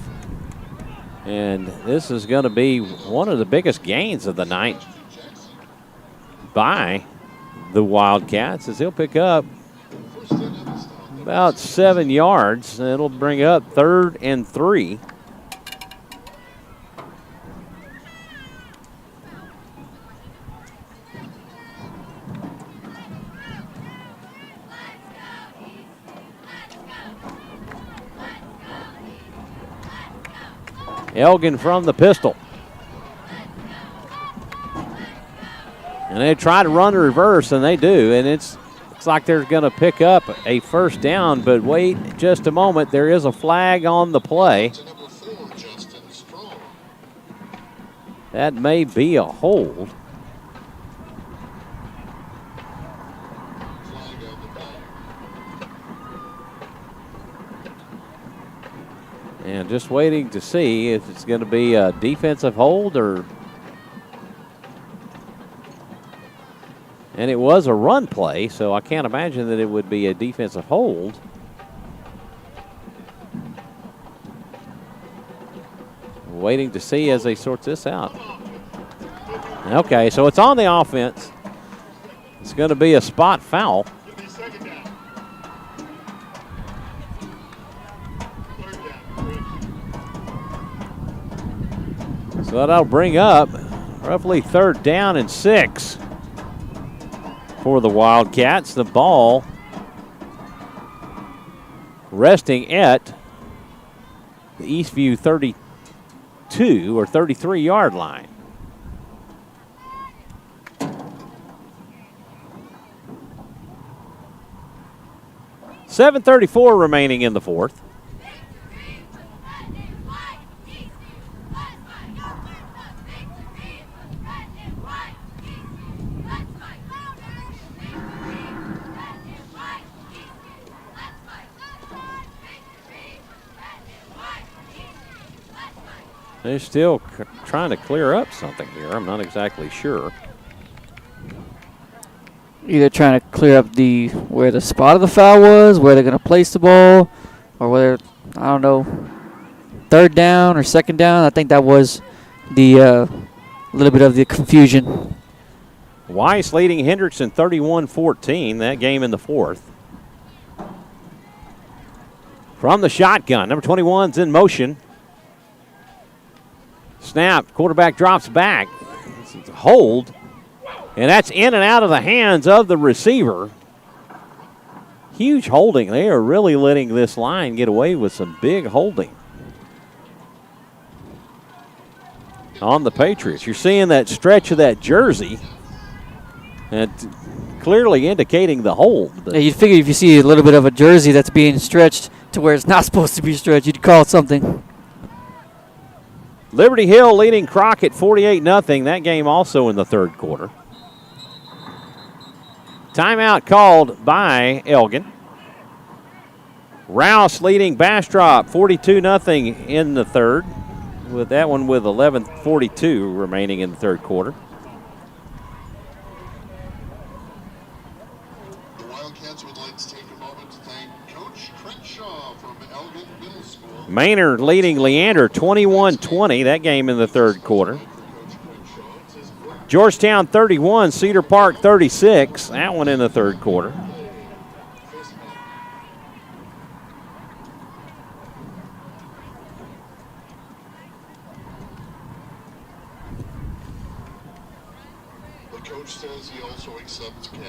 And this is going to be one of the biggest gains of the night by the Wildcats, as he'll pick up about 7 yards. And it'll bring up 3rd and 3. Elgin from the pistol. And they try to run the reverse, and they do. And looks like they're going to pick up a first down, but wait just a moment. There is a flag on the play. That may be a hold. And just waiting to see if it's going to be a defensive hold or. And it was a run play, so I can't imagine that it would be a defensive hold. Waiting to see as they sort this out. Okay, so it's on the offense. It's going to be a spot foul. So that'll bring up roughly 3rd down and 6 for the Wildcats. The ball resting at the Eastview 32 or 33-yard line. .734 remaining in the fourth. They're still trying to clear up something here. I'm not exactly sure. Either trying to clear up where the spot of the foul was, where they're going to place the ball, or whether, I don't know, 3rd down or 2nd down. I think that was the little bit of the confusion. Weiss leading Hendrickson 31-14, that game in the fourth. From the shotgun, number 21's in motion. Snap, quarterback drops back. It's a hold. And that's in and out of the hands of the receiver. Huge holding. They are really letting this line get away with some big holding on the Patriots. You're seeing that stretch of that jersey, and clearly indicating the hold. Yeah, you'd figure if you see a little bit of a jersey that's being stretched to where it's not supposed to be stretched, you'd call it something. Liberty Hill leading Crockett 48-0. That game also in the third quarter. Timeout called by Elgin. Rouse leading Bastrop 42-0 in the third. With that one with 11:42 remaining in the third quarter. The Wildcats would like to take a moment to thank Coach Crenshaw from Elgin Middle School. Maynard leading Leander 21-20. That game in the third quarter. Georgetown 31, Cedar Park 36. That one in the third quarter. The coach says he also accepts cash.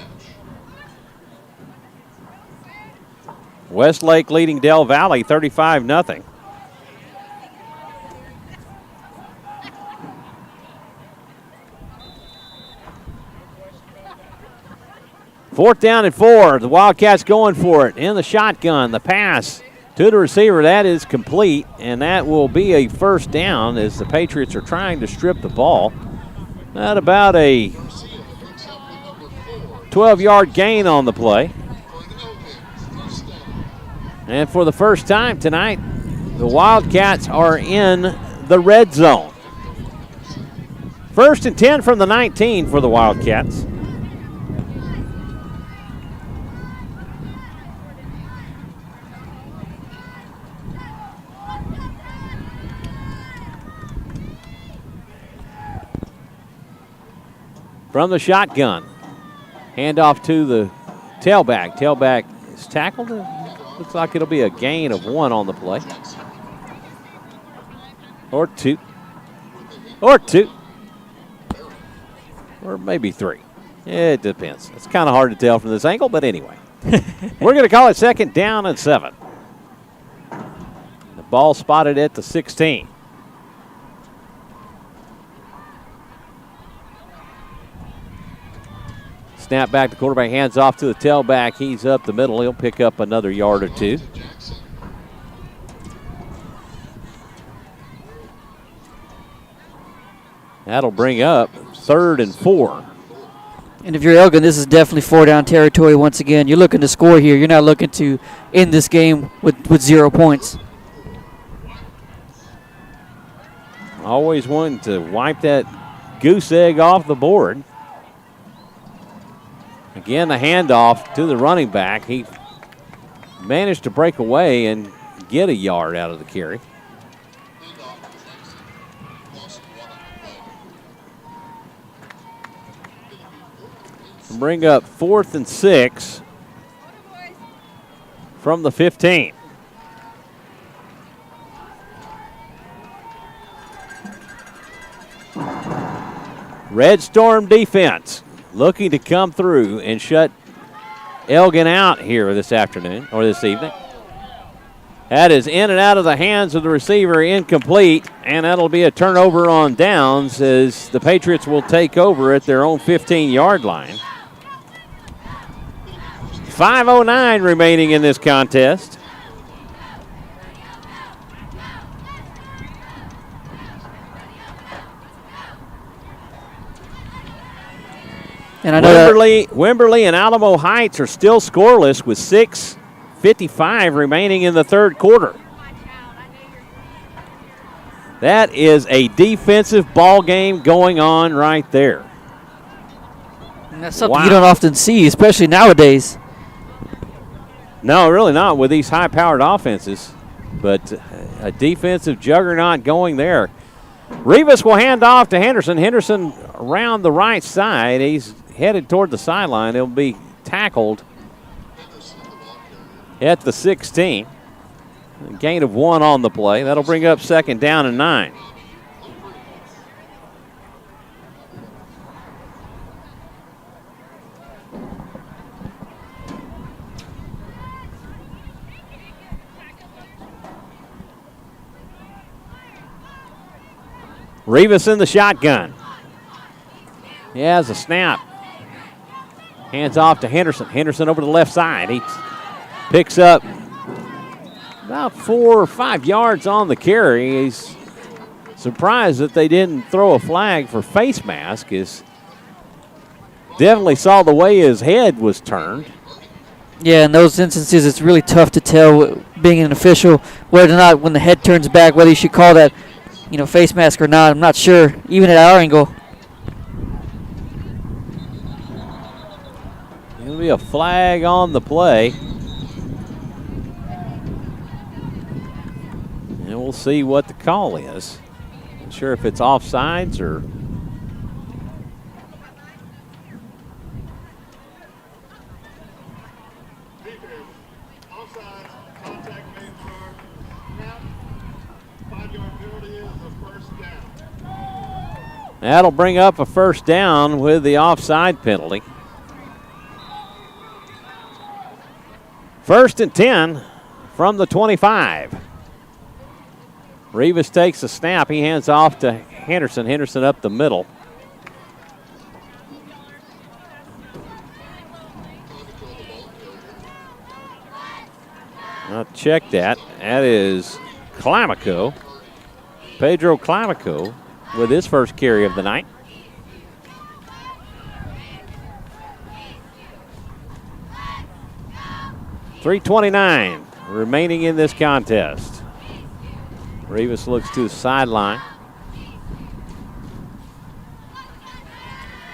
Westlake leading Del Valley 35-0. Fourth down and 4. The Wildcats going for it in the shotgun. The pass to the receiver. That is complete, and that will be a first down as the Patriots are trying to strip the ball. At about a 12-yard gain on the play. And for the first time tonight, the Wildcats are in the red zone. First and 10 from the 19 for the Wildcats. From the shotgun. Handoff to the tailback. Tailback is tackled. Looks like it'll be a gain of 1 on the play. Or 2. Or 2. Or maybe 3. It depends. It's kind of hard to tell from this angle, but anyway. We're going to call it second down and 7. The ball spotted at the 16. Snap back, the quarterback hands off to the tailback. He's up the middle. He'll pick up another yard or 2. That'll bring up 3rd and 4. And if you're Elgin, this is definitely 4-down territory once again. You're looking to score here. You're not looking to end this game with 0 points. Always wanting to wipe that goose egg off the board. Again, the handoff to the running back. He managed to break away and get a yard out of the carry. Bring up 4th and 6 from the 15. Red Storm defense looking to come through and shut Elgin out here this afternoon or this evening. That is in and out of the hands of the receiver, incomplete, and that'll be a turnover on downs as the Patriots will take over at their own 15-yard line. 5:09 remaining in this contest. And I know Wimberley and Alamo Heights are still scoreless with 6:55 remaining in the third quarter. That is a defensive ball game going on right there. And that's something you don't often see, especially nowadays. No, really not with these high-powered offenses. But a defensive juggernaut going there. Rivas will hand off to Henderson. Henderson around the right side. He's headed toward the sideline. He'll be tackled at the 16. A gain of 1 on the play. That'll bring up second down and 9. Rivas in the shotgun. He has a snap. Hands off to Henderson. Henderson over to the left side. He picks up about 4 or 5 yards on the carry. He's surprised that they didn't throw a flag for face mask. Definitely saw the way his head was turned. Yeah, in those instances, it's really tough to tell, being an official, whether or not when the head turns back, whether you should call that, face mask or not. I'm not sure, even at our angle. It'll be a flag on the play. And we'll see what the call is. Not sure if it's offsides or... That'll bring up a first down with the offside penalty. 1st and 10 from the 25. Rivas takes the snap. He hands off to Henderson. Henderson up the middle. I'll check that. That is Clamico. Pedro Clamico with his first carry of the night. .329 remaining in this contest. Rivas looks to the sideline.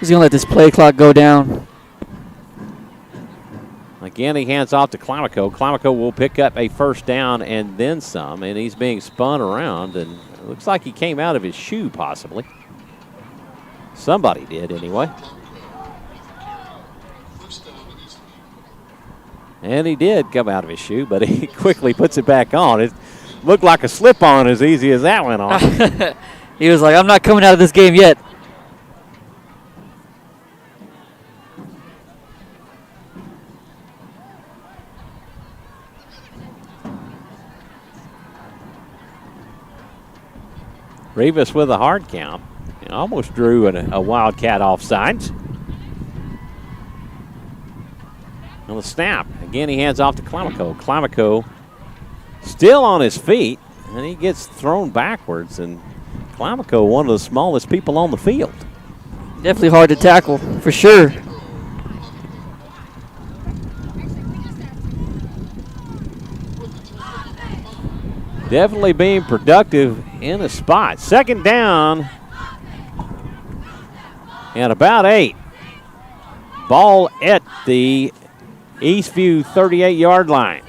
He's going to let this play clock go down. Again, he hands off to Clamico. Clamico will pick up a first down and then some, and he's being spun around, and it looks like he came out of his shoe possibly. Somebody did anyway. And he did come out of his shoe, but he quickly puts it back on. It looked like a slip-on as easy as that went on. He was like, I'm not coming out of this game yet. Rivas with a hard count. He almost drew a Wildcat offsides. On the snap, again he hands off to Clamico. Clamico still on his feet, and he gets thrown backwards. And Clamico, one of the smallest people on the field. Definitely hard to tackle, for sure. Definitely being productive in a spot. 2nd down and about 8. Ball at the Eastview 38-yard line.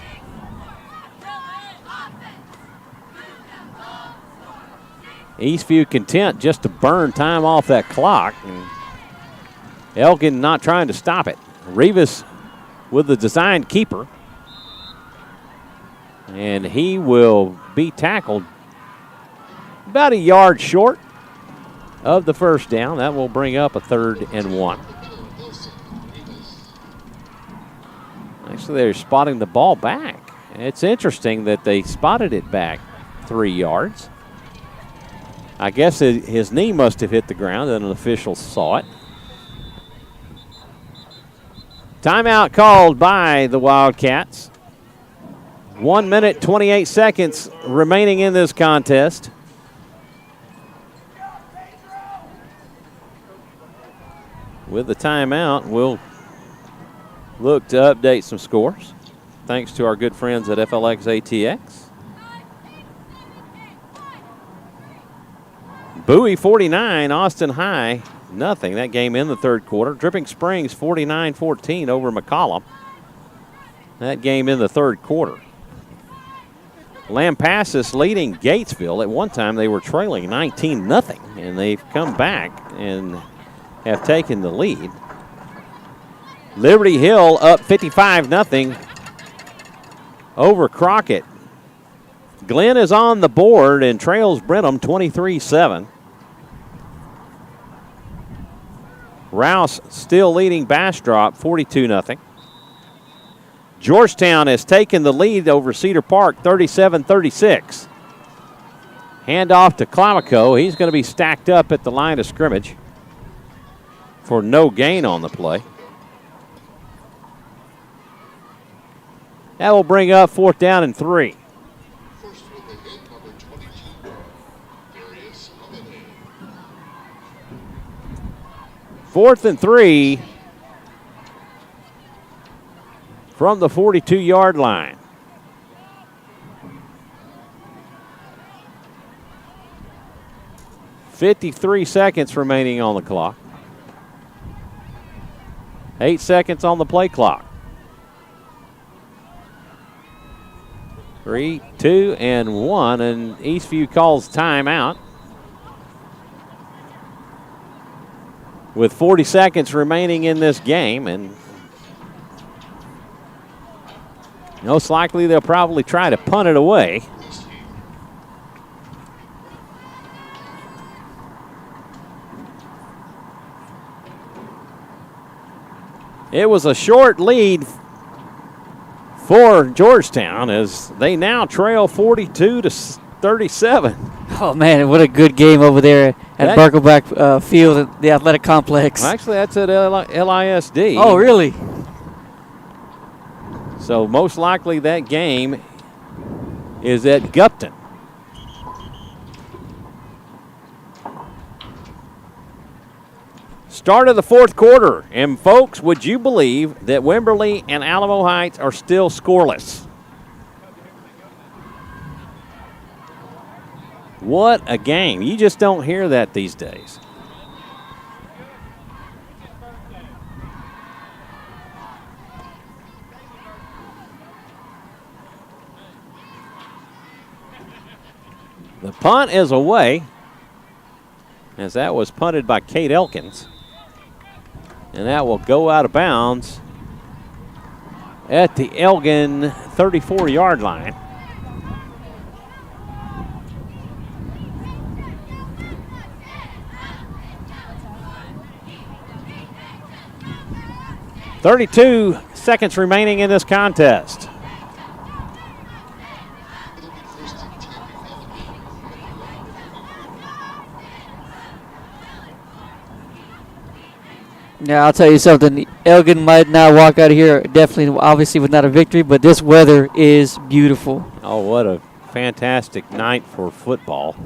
Eastview content just to burn time off that clock. And Elgin not trying to stop it. Rivas with the designed keeper. And he will be tackled about a yard short of the first down. That will bring up a 3rd and 1. Actually, they're spotting the ball back. It's interesting that they spotted it back 3 yards. I guess his knee must have hit the ground and an official saw it. Timeout called by the Wildcats. 1 minute, 28 seconds remaining in this contest. With the timeout, we'll look to update some scores. Thanks to our good friends at FLX ATX. Bowie 49, Austin High nothing. That game in the 3rd quarter. Dripping Springs 49-14 over McCollum. That game in the 3rd quarter. Lampasas leading Gatesville. At one time they were trailing 19-0, and they've come back and have taken the lead. Liberty Hill up 55-0 over Crockett. Glenn is on the board and trails Brenham 23-7. Rouse still leading Bastrop 42-0. Georgetown has taken the lead over Cedar Park 37-36. Handoff to Clamico. He's going to be stacked up at the line of scrimmage for no gain on the play. That will bring up 4th down and 3. First with the hit, number 22, Darius Holiday. 4th and 3 from the 42-yard line. .53 seconds remaining on the clock. 8 seconds on the play clock. 3, 2, and 1, and Eastview calls timeout. With 40 seconds remaining in this game, and most likely they'll probably try to punt it away. It was a short lead for Georgetown as they now trail 42-37. Oh, man, what a good game over there at Barkelback Field at the athletic complex. Actually, that's at LISD. Oh, really? So most likely that game is at Gupton. Start of the 4th quarter, and folks, would you believe that Wimberley and Alamo Heights are still scoreless? What a game. You just don't hear that these days. The punt is away, as that was punted by Kate Elkins. And that will go out of bounds at the Elgin 34-yard line. .32 seconds remaining in this contest. Yeah, I'll tell you something. Elgin might not walk out of here, definitely, obviously, with not a victory, but this weather is beautiful. Oh, what a fantastic night for football.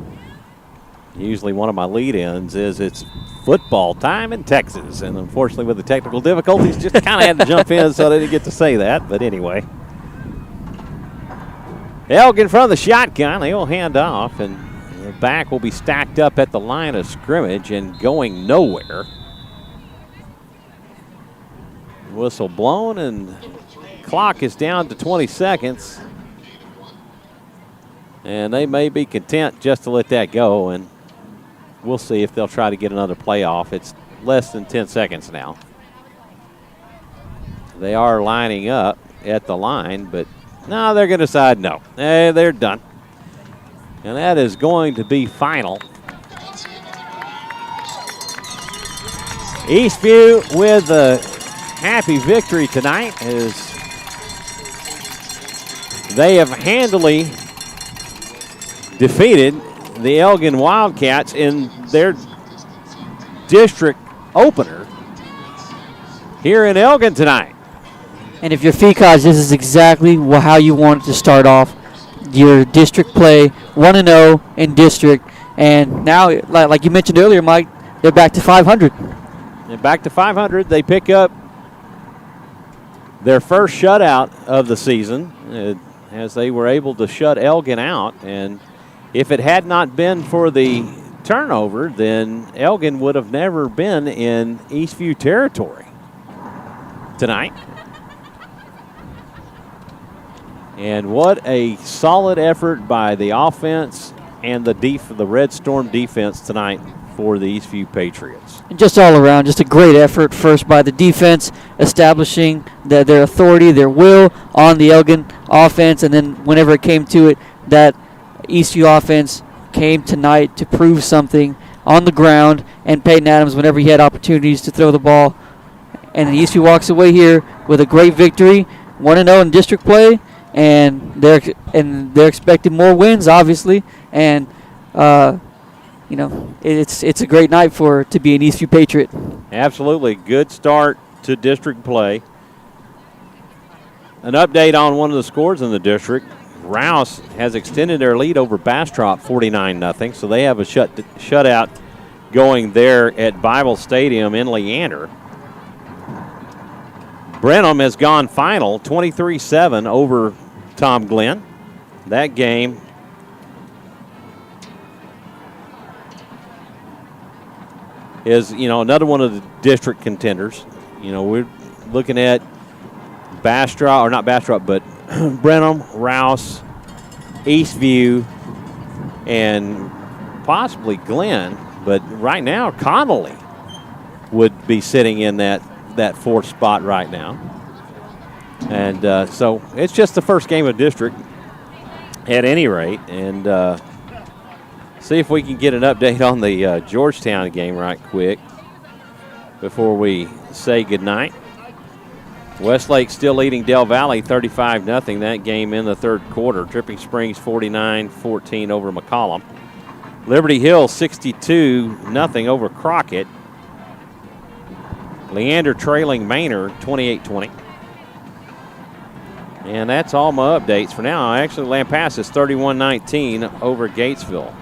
Usually one of my lead-ins is it's football time in Texas, and unfortunately with the technical difficulties, just kind of had to jump in, so I didn't get to say that, but anyway. Elgin from the shotgun, they will hand off, and the back will be stacked up at the line of scrimmage and going nowhere. Whistle blown, and clock is down to 20 seconds. And they may be content just to let that go, and we'll see if they'll try to get another play off. It's less than 10 seconds now. They are lining up at the line, but no, they're going to decide no. They're done. And that is going to be final. Eastview with a happy victory tonight as they have handily defeated the Elgin Wildcats in their district opener here in Elgin tonight. And if you're FECOS, this is exactly how you want it to start off your district play, 1-0 in district. And now, like you mentioned earlier, Mike, they're back to 500. They're back to 500. They pick up their first shutout of the season as they were able to shut Elgin out. And if it had not been for the turnover, then Elgin would have never been in Eastview territory tonight. And what a solid effort by the offense and the Red Storm defense tonight for the Eastview Patriots. And just all around, just a great effort first by the defense, establishing their authority, their will on the Elgin offense, and then whenever it came to it, that Eastview offense came tonight to prove something on the ground, and Peyton Adams, whenever he had opportunities to throw the ball. And Eastview walks away here with a great victory, 1-0 in district play, and they're expecting more wins, obviously, and It's a great night to be an Eastview Patriot. Absolutely. Good start to district play. An update on one of the scores in the district. Rouse has extended their lead over Bastrop 49-0, so they have a shutout going there at Bible Stadium in Leander. Brenham has gone final 23-7 over Tom Glenn. That game is, another one of the district contenders. We're looking at Bastrop, or not Bastrop, but Brenham, Rouse, Eastview, and possibly Glenn. But right now, Connolly would be sitting in that fourth spot right now. And so it's just the first game of district at any rate. And see if we can get an update on the Georgetown game right quick before we say goodnight. Westlake still leading Del Valley 35-0. That game in the third quarter. Dripping Springs 49-14 over McCollum. Liberty Hill 62-0 over Crockett. Leander trailing Maynard 28-20. And that's all my updates for now. Actually, Lampasas 31-19 over Gatesville.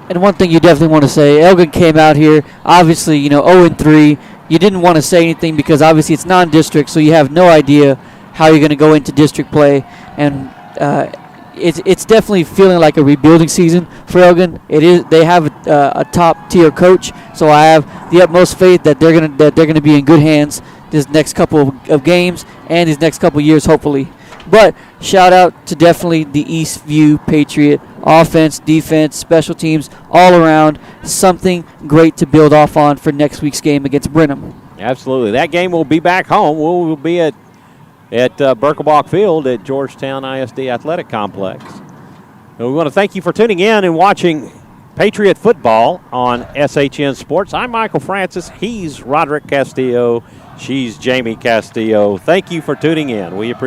And one thing you definitely want to say, Elgin came out here, obviously, 0-3. You didn't want to say anything because obviously it's non-district, so you have no idea how you're going to go into district play. And it's definitely feeling like a rebuilding season for Elgin. It is. They have a top-tier coach, so I have the utmost faith that they're gonna be in good hands this next couple of games and these next couple of years, hopefully. But shout out to definitely the Eastview Patriot offense, defense, special teams, all around. Something great to build off on for next week's game against Brenham. Absolutely. That game will be back home. We'll be at Birkelbach Field at Georgetown ISD Athletic Complex. And we want to thank you for tuning in and watching Patriot football on SHN Sports. I'm Michael Francis. He's Roderick Castillo. She's Jamie Castillo. Thank you for tuning in. We appreciate